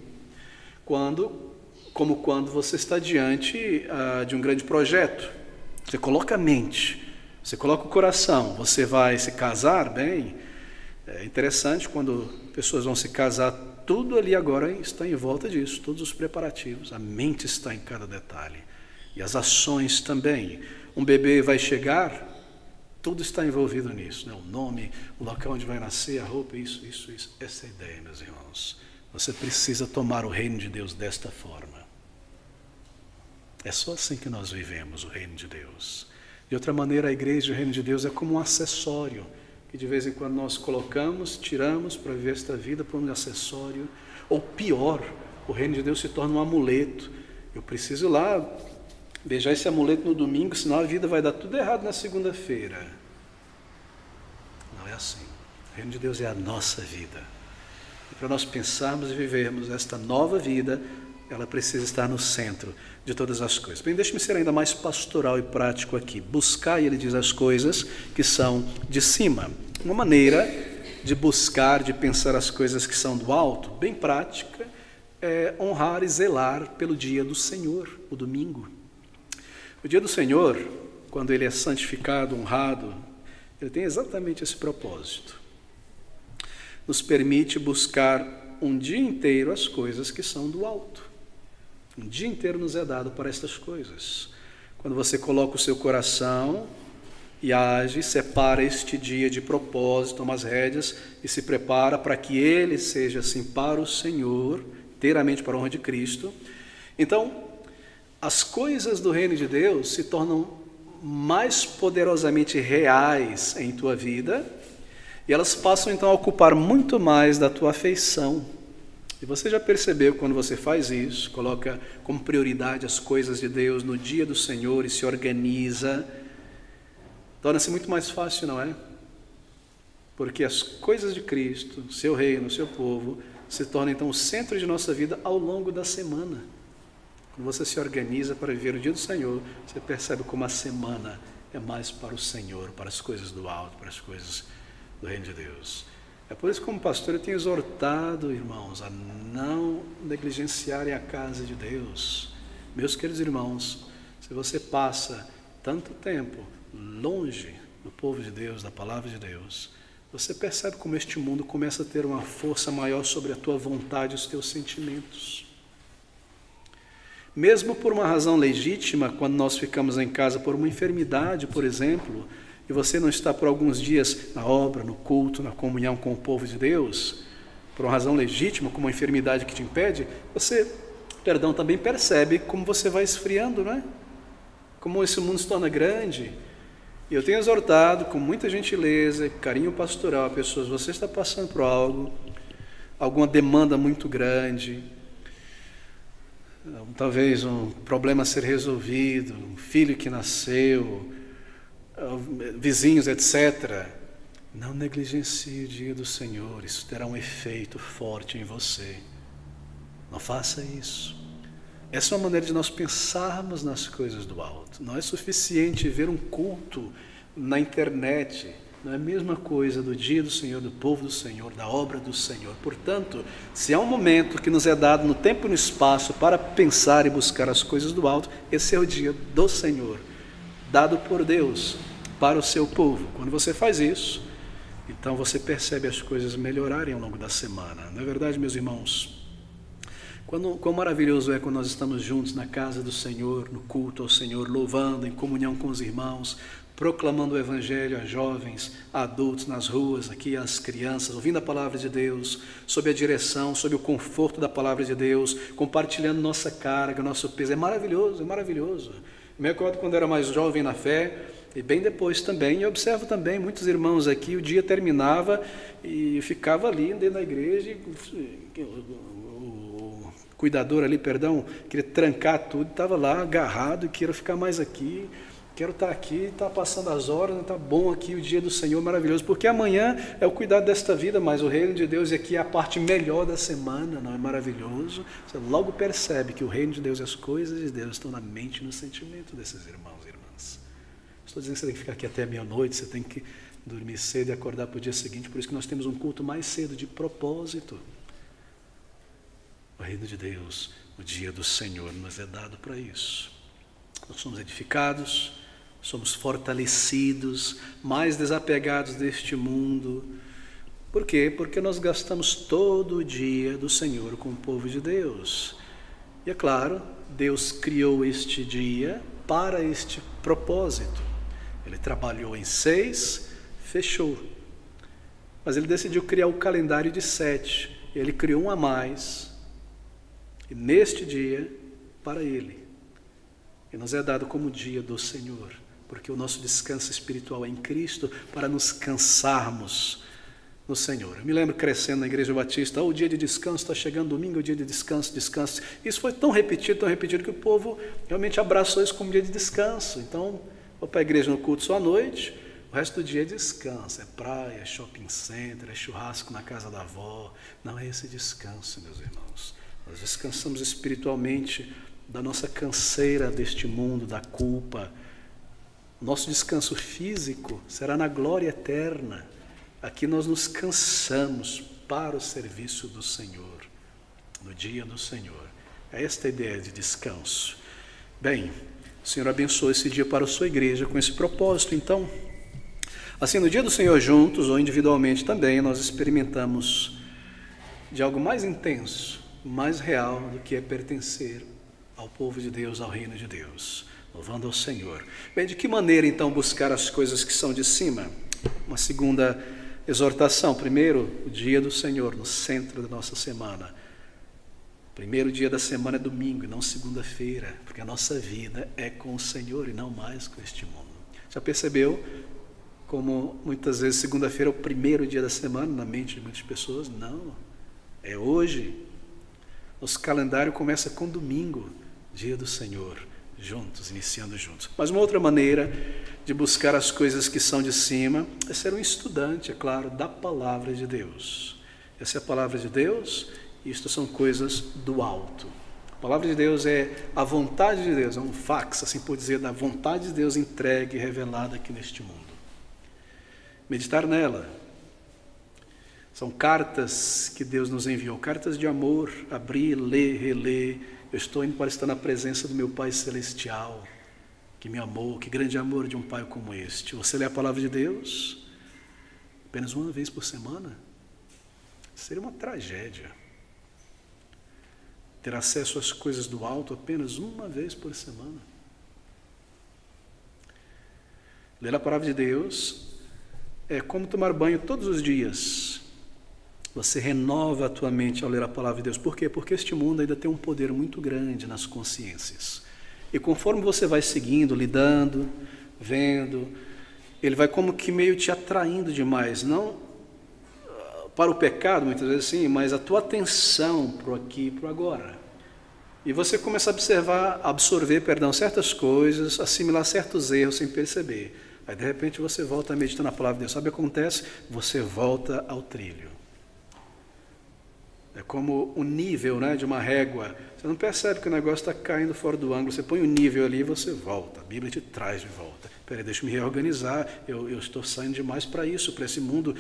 como quando você está diante de um grande projeto. Você coloca a mente, você coloca o coração, você vai se casar, bem, é interessante quando pessoas vão se casar, tudo ali agora está em volta disso, todos os preparativos, a mente está em cada detalhe, e as ações também. Um bebê vai chegar, tudo está envolvido nisso, né? O nome, o local onde vai nascer, a roupa, isso. Essa é a ideia, meus irmãos. Você precisa tomar o reino de Deus desta forma. É só assim que nós vivemos o reino de Deus. De outra maneira, a igreja e o reino de Deus é como um acessório, que de vez em quando nós colocamos, tiramos para viver esta vida por um acessório. Ou pior, o reino de Deus se torna um amuleto. Eu preciso ir lá beijar esse amuleto no domingo, senão a vida vai dar tudo errado na segunda-feira. Não é assim. O reino de Deus é a nossa vida. E para nós pensarmos e vivermos esta nova vida, ela precisa estar no centro de todas as coisas. Bem, deixe-me ser ainda mais pastoral e prático aqui. Buscar, ele diz, as coisas que são de cima. Uma maneira de buscar, de pensar as coisas que são do alto, bem prática, é honrar e zelar pelo dia do Senhor, o domingo. O dia do Senhor, quando ele é santificado, honrado, ele tem exatamente esse propósito. Nos permite buscar um dia inteiro as coisas que são do alto. Um dia inteiro nos é dado para estas coisas. Quando você coloca o seu coração e age, separa este dia de propósito, toma as rédeas e se prepara para que ele seja assim para o Senhor, inteiramente para a honra de Cristo. Então, as coisas do reino de Deus se tornam mais poderosamente reais em tua vida e elas passam então a ocupar muito mais da tua afeição. E você já percebeu quando você faz isso, coloca como prioridade as coisas de Deus no dia do Senhor e se organiza, torna-se muito mais fácil, não é? Porque as coisas de Cristo, seu reino, seu povo, se tornam então o centro de nossa vida ao longo da semana. Quando você se organiza para viver o dia do Senhor, você percebe como a semana é mais para o Senhor, para as coisas do alto, para as coisas do reino de Deus. É por isso que, como pastor, eu tenho exortado, irmãos, a não negligenciarem a casa de Deus. Meus queridos irmãos, se você passa tanto tempo longe do povo de Deus, da palavra de Deus, você percebe como este mundo começa a ter uma força maior sobre a tua vontade e os teus sentimentos. Mesmo por uma razão legítima, quando nós ficamos em casa por uma enfermidade, por exemplo, e você não está por alguns dias na obra, no culto, na comunhão com o povo de Deus, por uma razão legítima, como uma enfermidade que te impede, você, também percebe como você vai esfriando, não é? Como esse mundo se torna grande. E eu tenho exortado com muita gentileza e carinho pastoral a pessoas: você está passando por algo, alguma demanda muito grande, talvez um problema a ser resolvido, um filho que nasceu, vizinhos, etc. Não negligencie o dia do Senhor, isso terá um efeito forte em você. Não faça isso. Essa é uma maneira de nós pensarmos nas coisas do alto. Não é suficiente ver um culto na internet, Não é a mesma coisa do dia do Senhor, do povo do Senhor, da obra do Senhor. Portanto, se há um momento que nos é dado no tempo e no espaço para pensar e buscar as coisas do alto, esse é o dia do Senhor, dado por Deus para o seu povo. Quando você faz isso, então você percebe as coisas melhorarem ao longo da semana. Não é verdade, meus irmãos? Quão maravilhoso é quando nós estamos juntos na casa do Senhor, no culto ao Senhor, louvando, em comunhão com os irmãos, proclamando o Evangelho a jovens, a adultos nas ruas, aqui as crianças, ouvindo a palavra de Deus, sob a direção, sob o conforto da palavra de Deus, compartilhando nossa carga, nosso peso. É maravilhoso, é maravilhoso. Eu me recordo quando era mais jovem na fé, e bem depois também, e observo também muitos irmãos aqui, o dia terminava e ficava ali dentro da igreja, o cuidador ali, perdão, queria trancar tudo, estava lá agarrado e queria ficar mais aqui. Quero estar aqui, está passando as horas, está bom aqui, o dia do Senhor maravilhoso, porque amanhã é o cuidado desta vida, mas o reino de Deus, e aqui é a parte melhor da semana, não é maravilhoso? Você logo percebe que o reino de Deus e as coisas de Deus estão na mente e no sentimento desses irmãos e irmãs. Estou dizendo que você tem que ficar aqui até meia-noite, você tem que dormir cedo e acordar para o dia seguinte, por isso que nós temos um culto mais cedo, de propósito. O reino de Deus, o dia do Senhor, nos é dado para isso. Nós somos edificados, somos fortalecidos, mais desapegados deste mundo. Por quê? Porque nós gastamos todo o dia do Senhor com o povo de Deus. E é claro, Deus criou este dia para este propósito. Ele trabalhou em 6, fechou. Mas ele decidiu criar o calendário de 7. Ele criou um a mais. E neste dia, para ele. E nos é dado como dia do Senhor. Porque o nosso descanso espiritual é em Cristo, para nos cansarmos no Senhor. Eu me lembro crescendo na Igreja Batista, o dia de descanso está chegando, domingo é o dia de descanso, descanso. Isso foi tão repetido, que o povo realmente abraçou isso como dia de descanso. Então, vou para a igreja no culto só à noite, o resto do dia é descanso, é praia, é shopping center, é churrasco na casa da avó. Não é esse descanso, meus irmãos. Nós descansamos espiritualmente da nossa canseira deste mundo, da culpa. Nosso descanso físico será na glória eterna. Aqui nós nos cansamos para o serviço do Senhor, no dia do Senhor. É esta a ideia de descanso. Bem, o Senhor abençoe esse dia para a sua igreja com esse propósito. Então, assim, no dia do Senhor juntos ou individualmente também, nós experimentamos de algo mais intenso, mais real do que é pertencer ao povo de Deus, ao reino de Deus. Louvando ao Senhor. Bem, de que maneira então buscar as coisas que são de cima? Uma segunda exortação. Primeiro, o dia do Senhor, no centro da nossa semana. Primeiro dia da semana é domingo e não segunda-feira, porque a nossa vida é com o Senhor e não mais com este mundo. Já percebeu como muitas vezes segunda-feira é o primeiro dia da semana na mente de muitas pessoas? Não, é hoje. Nosso calendário começa com domingo, dia do Senhor. Juntos, iniciando juntos. Mas uma outra maneira de buscar as coisas que são de cima é ser um estudante, é claro, da palavra de Deus. Essa é a palavra de Deus e isto são coisas do alto. A palavra de Deus é a vontade de Deus, é um fax, assim por dizer, da vontade de Deus entregue e revelada aqui neste mundo. Meditar nela. São cartas que Deus nos enviou, cartas de amor, abrir, ler, reler. Eu estou indo para estar na presença do meu Pai Celestial, que me amou, que grande amor de um Pai como este. Você lê a palavra de Deus apenas uma vez por semana? Seria uma tragédia. Ter acesso às coisas do alto apenas uma vez por semana. Ler a palavra de Deus é como tomar banho todos os dias. Você renova a tua mente ao ler a palavra de Deus. Por quê? Porque este mundo ainda tem um poder muito grande nas consciências. E conforme você vai seguindo, lidando, vendo, ele vai como que meio te atraindo demais. Não para o pecado, muitas vezes sim, mas a tua atenção para o aqui e para o agora. E você começa a absorver certas coisas, assimilar certos erros sem perceber. Aí de repente você volta a meditar na palavra de Deus. Sabe o que acontece? Você volta ao trilho. É como o nível, né, de uma régua. Você não percebe que o negócio está caindo fora do ângulo. Você põe o nível ali e você volta. A Bíblia te traz de volta. Peraí, deixa eu me reorganizar. Eu estou saindo demais para isso, para esse mundo.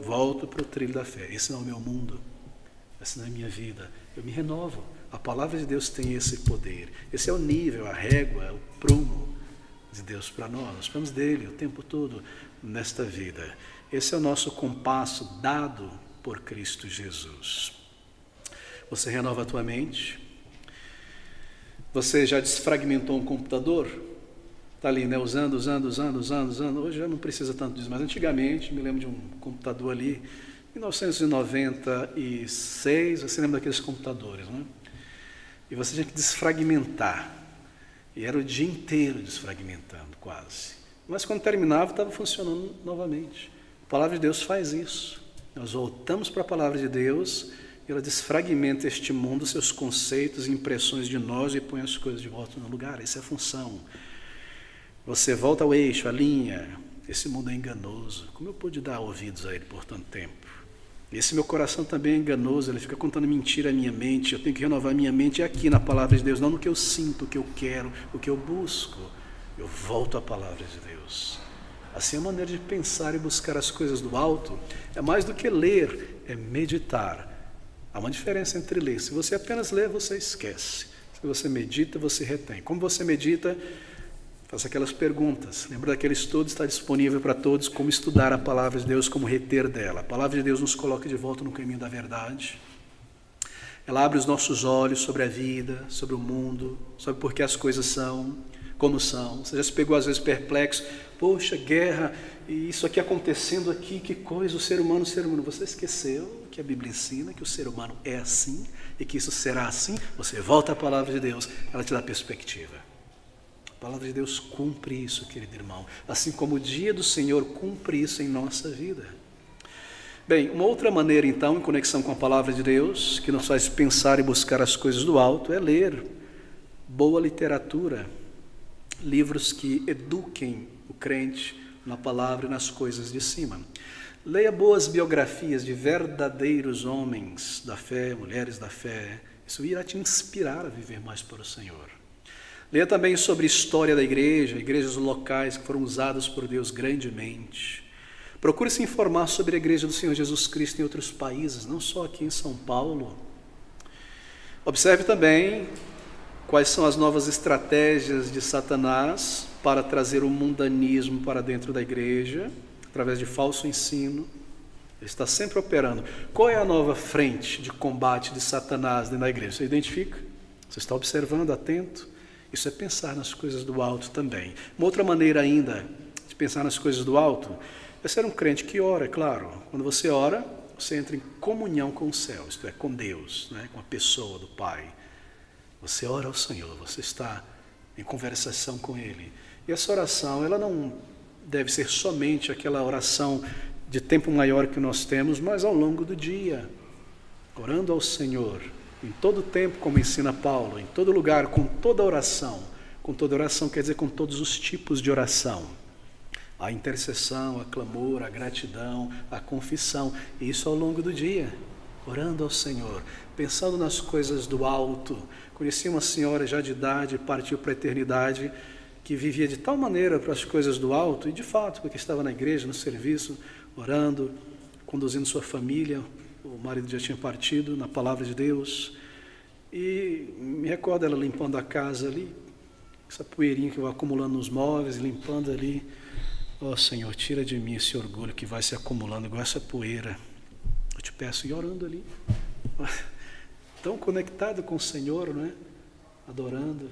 Volto para o trilho da fé. Esse não é o meu mundo. Essa não é a minha vida. Eu me renovo. A palavra de Deus tem esse poder. Esse é o nível, a régua, o prumo de Deus para nós. Nós precisamos dele o tempo todo nesta vida. Esse é o nosso compasso dado por Cristo Jesus. Você renova a tua mente? Você já desfragmentou um computador? Está ali, né? Usando. Hoje já não precisa tanto disso, mas antigamente, me lembro de um computador ali, 1996, você lembra daqueles computadores, né? E você tinha que desfragmentar. E era o dia inteiro desfragmentando, quase. Mas quando terminava, estava funcionando novamente. A palavra de Deus faz isso. Nós voltamos para a palavra de Deus e ela desfragmenta este mundo, seus conceitos e impressões de nós e põe as coisas de volta no lugar. Essa é a função. Você volta ao eixo, à linha. Esse mundo é enganoso. Como eu pude dar ouvidos a ele por tanto tempo? Esse meu coração também é enganoso, ele fica contando mentira à minha mente. Eu tenho que renovar minha mente aqui na palavra de Deus, não no que eu sinto, o que eu quero, o que eu busco. Eu volto à palavra de Deus. Assim, a maneira de pensar e buscar as coisas do alto é mais do que ler, é meditar. Há uma diferença entre ler. Se você apenas lê, você esquece. Se você medita, você retém. Como você medita, faça aquelas perguntas. Lembra daquele estudo, está disponível para todos, como estudar a palavra de Deus, como reter dela. A palavra de Deus nos coloca de volta no caminho da verdade. Ela abre os nossos olhos sobre a vida, sobre o mundo, sobre por que as coisas são, como são. Você já se pegou às vezes perplexo, poxa, guerra, e isso aqui acontecendo aqui, que coisa, o ser humano. Você esqueceu que a Bíblia ensina que o ser humano é assim e que isso será assim? Você volta à palavra de Deus, ela te dá perspectiva. A palavra de Deus cumpre isso, querido irmão, assim como o dia do Senhor cumpre isso em nossa vida. Bem, uma outra maneira então, em conexão com a palavra de Deus, que nos faz pensar e buscar as coisas do alto, é ler boa literatura, livros que eduquem o crente na palavra e nas coisas de cima. Leia boas biografias de verdadeiros homens da fé, mulheres da fé. Isso irá te inspirar a viver mais para o Senhor. Leia também sobre a história da igreja, igrejas locais que foram usadas por Deus grandemente. Procure se informar sobre a igreja do Senhor Jesus Cristo em outros países, não só aqui em São Paulo. Observe também quais são as novas estratégias de Satanás para trazer o mundanismo para dentro da igreja, através de falso ensino. Ele está sempre operando. Qual é a nova frente de combate de Satanás dentro da igreja? Você identifica? Você está observando, atento? Isso é pensar nas coisas do alto também. Uma outra maneira ainda de pensar nas coisas do alto é ser um crente que ora, é claro. Quando você ora, você entra em comunhão com o céu, isto é, com Deus, né? Com a pessoa do Pai. Você ora ao Senhor, você está em conversação com Ele. E essa oração, ela não deve ser somente aquela oração de tempo maior que nós temos, mas ao longo do dia, orando ao Senhor, em todo tempo, como ensina Paulo, em todo lugar, com toda oração. Com toda oração quer dizer com todos os tipos de oração. A intercessão, a clamor, a gratidão, a confissão, e isso ao longo do dia, orando ao Senhor, pensando nas coisas do alto. Conheci uma senhora já de idade, partiu para a eternidade, que vivia de tal maneira para as coisas do alto, e de fato, porque estava na igreja, no serviço, orando, conduzindo sua família, o marido já tinha partido, na palavra de Deus, e me recordo ela limpando a casa ali, essa poeirinha que vai acumulando nos móveis, limpando ali. Ó Senhor, tira de mim esse orgulho que vai se acumulando igual essa poeira. Eu te peço, e orando ali, tão conectado com o Senhor, não é? Adorando,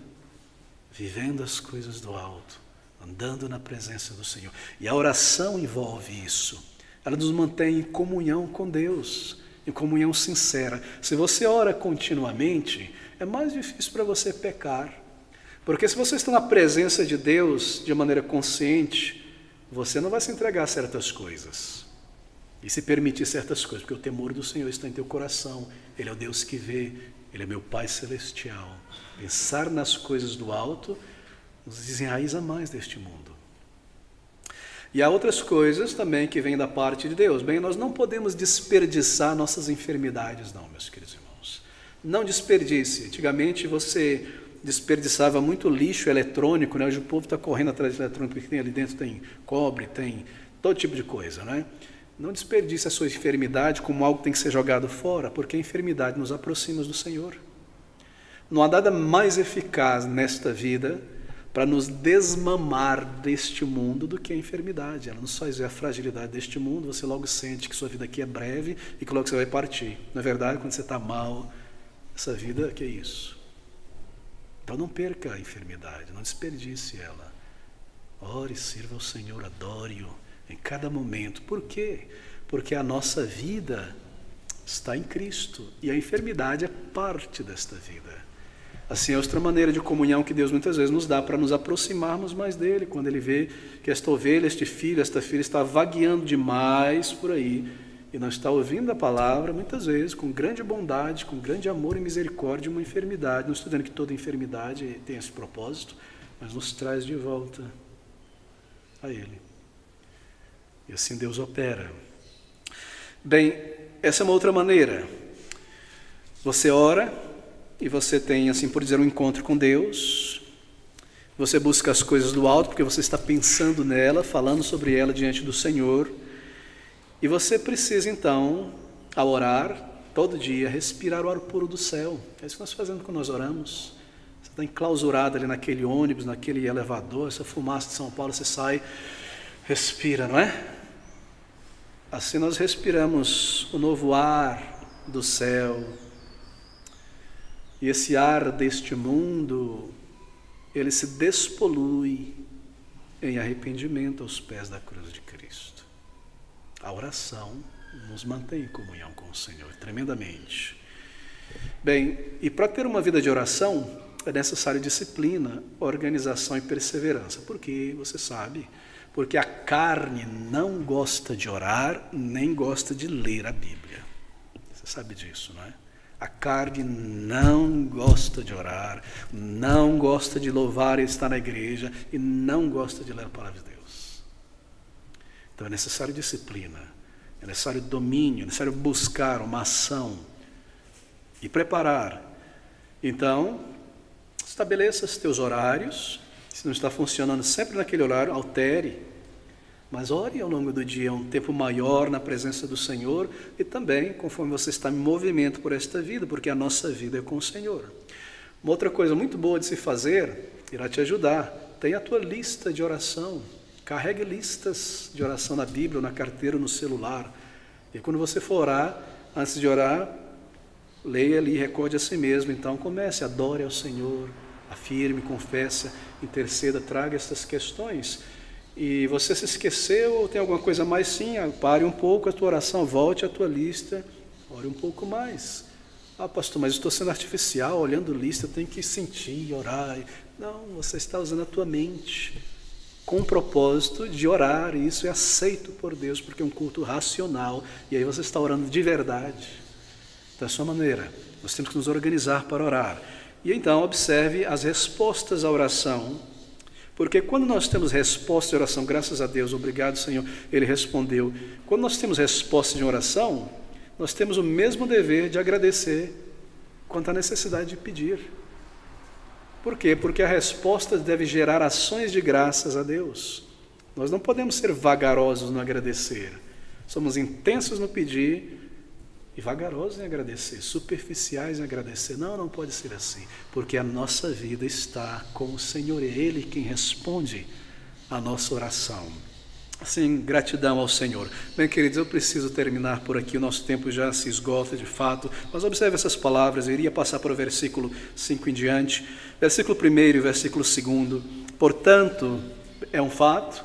vivendo as coisas do alto, andando na presença do Senhor. E a oração envolve isso. Ela nos mantém em comunhão com Deus, em comunhão sincera. Se você ora continuamente, é mais difícil para você pecar. Porque se você está na presença de Deus de maneira consciente, você não vai se entregar a certas coisas e se permitir certas coisas, porque o temor do Senhor está em teu coração. Ele é o Deus que vê, Ele é meu Pai Celestial. Pensar nas coisas do alto nos desenraiza mais deste mundo. E há outras coisas também que vêm da parte de Deus. Bem, nós não podemos desperdiçar nossas enfermidades, não, meus queridos irmãos. Não desperdice. Antigamente você desperdiçava muito lixo eletrônico, né? Hoje o povo está correndo atrás de eletrônico, porque tem ali dentro tem cobre, tem todo tipo de coisa, né? Não desperdice a sua enfermidade como algo que tem que ser jogado fora, porque a enfermidade nos aproxima do Senhor. Não há nada mais eficaz nesta vida para nos desmamar deste mundo do que a enfermidade. Ela nos faz ver a fragilidade deste mundo, você logo sente que sua vida aqui é breve e que logo você vai partir. Na verdade, quando você está mal, essa vida, que é isso? Então não perca a enfermidade, não desperdice ela. Ore, sirva ao Senhor, adore-o em cada momento. Por quê? Porque a nossa vida está em Cristo e a enfermidade é parte desta vida. Assim, é outra maneira de comunhão que Deus muitas vezes nos dá para nos aproximarmos mais dele, quando ele vê que esta ovelha, este filho, esta filha está vagueando demais por aí e não está ouvindo a palavra, muitas vezes, com grande bondade, com grande amor e misericórdia, uma enfermidade. Não estou dizendo que toda enfermidade tem esse propósito, mas nos traz de volta a ele. E assim Deus opera. Bem, essa é uma outra maneira. Você ora e você tem, assim por dizer, um encontro com Deus. Você busca as coisas do alto, porque você está pensando nela, falando sobre ela diante do Senhor. E você precisa, então, ao orar, todo dia, respirar o ar puro do céu. É isso que nós fazemos quando nós oramos. Você está enclausurado ali naquele ônibus, naquele elevador, essa fumaça de São Paulo, você sai, respira, não é? Assim nós respiramos o novo ar do céu. E esse ar deste mundo, ele se despolui em arrependimento aos pés da cruz de Cristo. A oração nos mantém em comunhão com o Senhor, tremendamente. Bem, e para ter uma vida de oração, é necessário disciplina, organização e perseverança. Porque, você sabe, porque a carne não gosta de orar, nem gosta de ler a Bíblia. Você sabe disso, não é? A carne não gosta de orar, não gosta de louvar e estar na igreja, e não gosta de ler a palavra de Deus. Então é necessário disciplina, é necessário domínio, é necessário buscar uma ação e preparar. Então, estabeleça os teus horários. Se não está funcionando sempre naquele horário, altere. Mas ore ao longo do dia um tempo maior na presença do Senhor e também conforme você está em movimento por esta vida, porque a nossa vida é com o Senhor. Uma outra coisa muito boa de se fazer, irá te ajudar, tenha a tua lista de oração. Carregue listas de oração na Bíblia, ou na carteira, ou no celular. E quando você for orar, antes de orar, leia ali, recorde a si mesmo. Então comece, adore ao Senhor, afirme, confesse, interceda, traga estas questões. E você se esqueceu ou tem alguma coisa mais? Sim, pare um pouco a tua oração, volte à tua lista, ore um pouco mais. Ah, pastor, mas eu estou sendo artificial, olhando lista, eu tenho que sentir, orar. Não, você está usando a tua mente com o propósito de orar, e isso é aceito por Deus, porque é um culto racional, e aí você está orando de verdade. Da sua maneira, nós temos que nos organizar para orar. E então observe as respostas à oração. Porque quando nós temos resposta de oração, graças a Deus, obrigado Senhor, Ele respondeu. Quando nós temos resposta de oração, nós temos o mesmo dever de agradecer quanto à necessidade de pedir. Por quê? Porque a resposta deve gerar ações de graças a Deus. Nós não podemos ser vagarosos no agradecer. Somos intensos no pedir e vagarosos em agradecer, superficiais em agradecer. Não, não pode ser assim, porque a nossa vida está com o Senhor, é Ele quem responde a nossa oração. Assim, gratidão ao Senhor. Bem, queridos, eu preciso terminar por aqui, o nosso tempo já se esgota de fato, mas observe essas palavras, eu iria passar para o versículo 5 em diante, versículo 1 e versículo 2. Portanto, é um fato,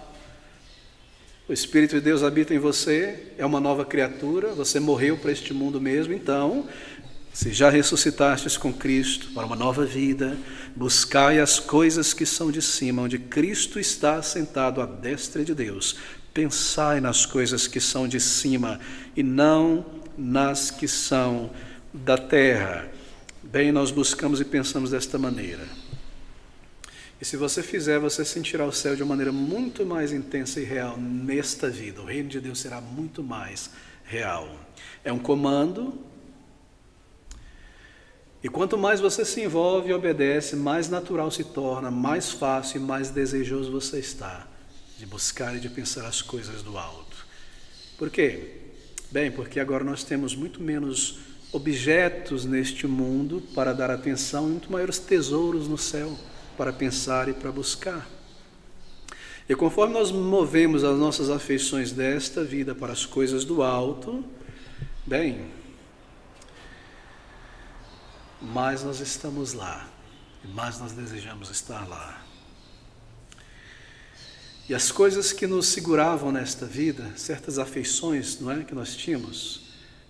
o Espírito de Deus habita em você, é uma nova criatura, você morreu para este mundo mesmo, então, se já ressuscitastes com Cristo para uma nova vida, buscai as coisas que são de cima, onde Cristo está sentado à destra de Deus. Pensai nas coisas que são de cima e não nas que são da terra. Bem, nós buscamos e pensamos desta maneira. E se você fizer, você sentirá o céu de uma maneira muito mais intensa e real nesta vida. O reino de Deus será muito mais real. É um comando. E quanto mais você se envolve e obedece, mais natural se torna, mais fácil e mais desejoso você está de buscar e de pensar as coisas do alto. Por quê? Bem, porque agora nós temos muito menos objetos neste mundo para dar atenção e muito maiores tesouros no céu para pensar e para buscar. E conforme nós movemos as nossas afeições desta vida para as coisas do alto, bem, mais nós estamos lá, e mais nós desejamos estar lá. E as coisas que nos seguravam nesta vida, certas afeições, não é, que nós tínhamos,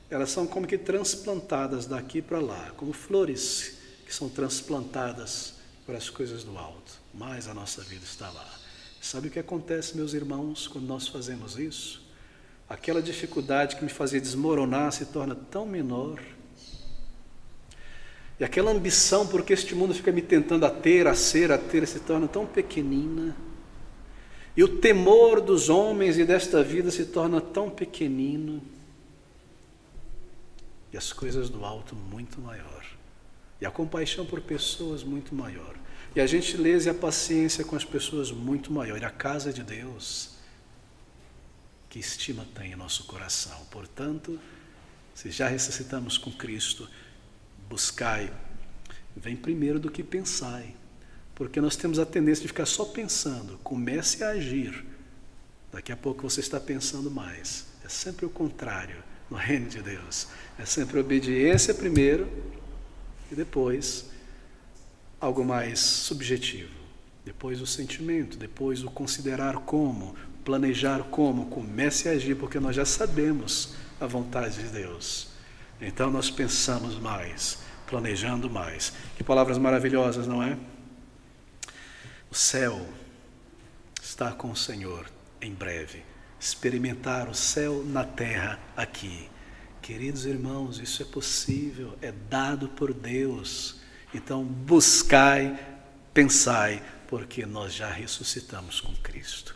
elas são como que transplantadas daqui para lá, como flores que são transplantadas para as coisas do alto. Mas a nossa vida está lá. Sabe o que acontece, meus irmãos, quando nós fazemos isso? Aquela dificuldade que me fazia desmoronar se torna tão menor. E aquela ambição, porque este mundo fica me tentando a ter, se torna tão pequenina. E o temor dos homens e desta vida se torna tão pequenino. E as coisas do alto muito maior. E a compaixão por pessoas muito maior. E a gentileza e a paciência com as pessoas muito maior. E a casa de Deus, que estima tem em nosso coração. Portanto, se já ressuscitamos com Cristo, buscai, vem primeiro do que pensai, porque nós temos a tendência de ficar só pensando. Comece a agir, daqui a pouco você está pensando mais. É sempre o contrário no reino de Deus, é sempre obediência primeiro e depois algo mais subjetivo, depois o sentimento, depois o considerar como, planejar como. Comece a agir, porque nós já sabemos a vontade de Deus. Então nós pensamos mais, planejando mais. Que palavras maravilhosas, não é? O céu está com o Senhor em breve. Experimentar o céu na terra aqui. Queridos irmãos, isso é possível, é dado por Deus. Então buscai, pensai, porque nós já ressuscitamos com Cristo.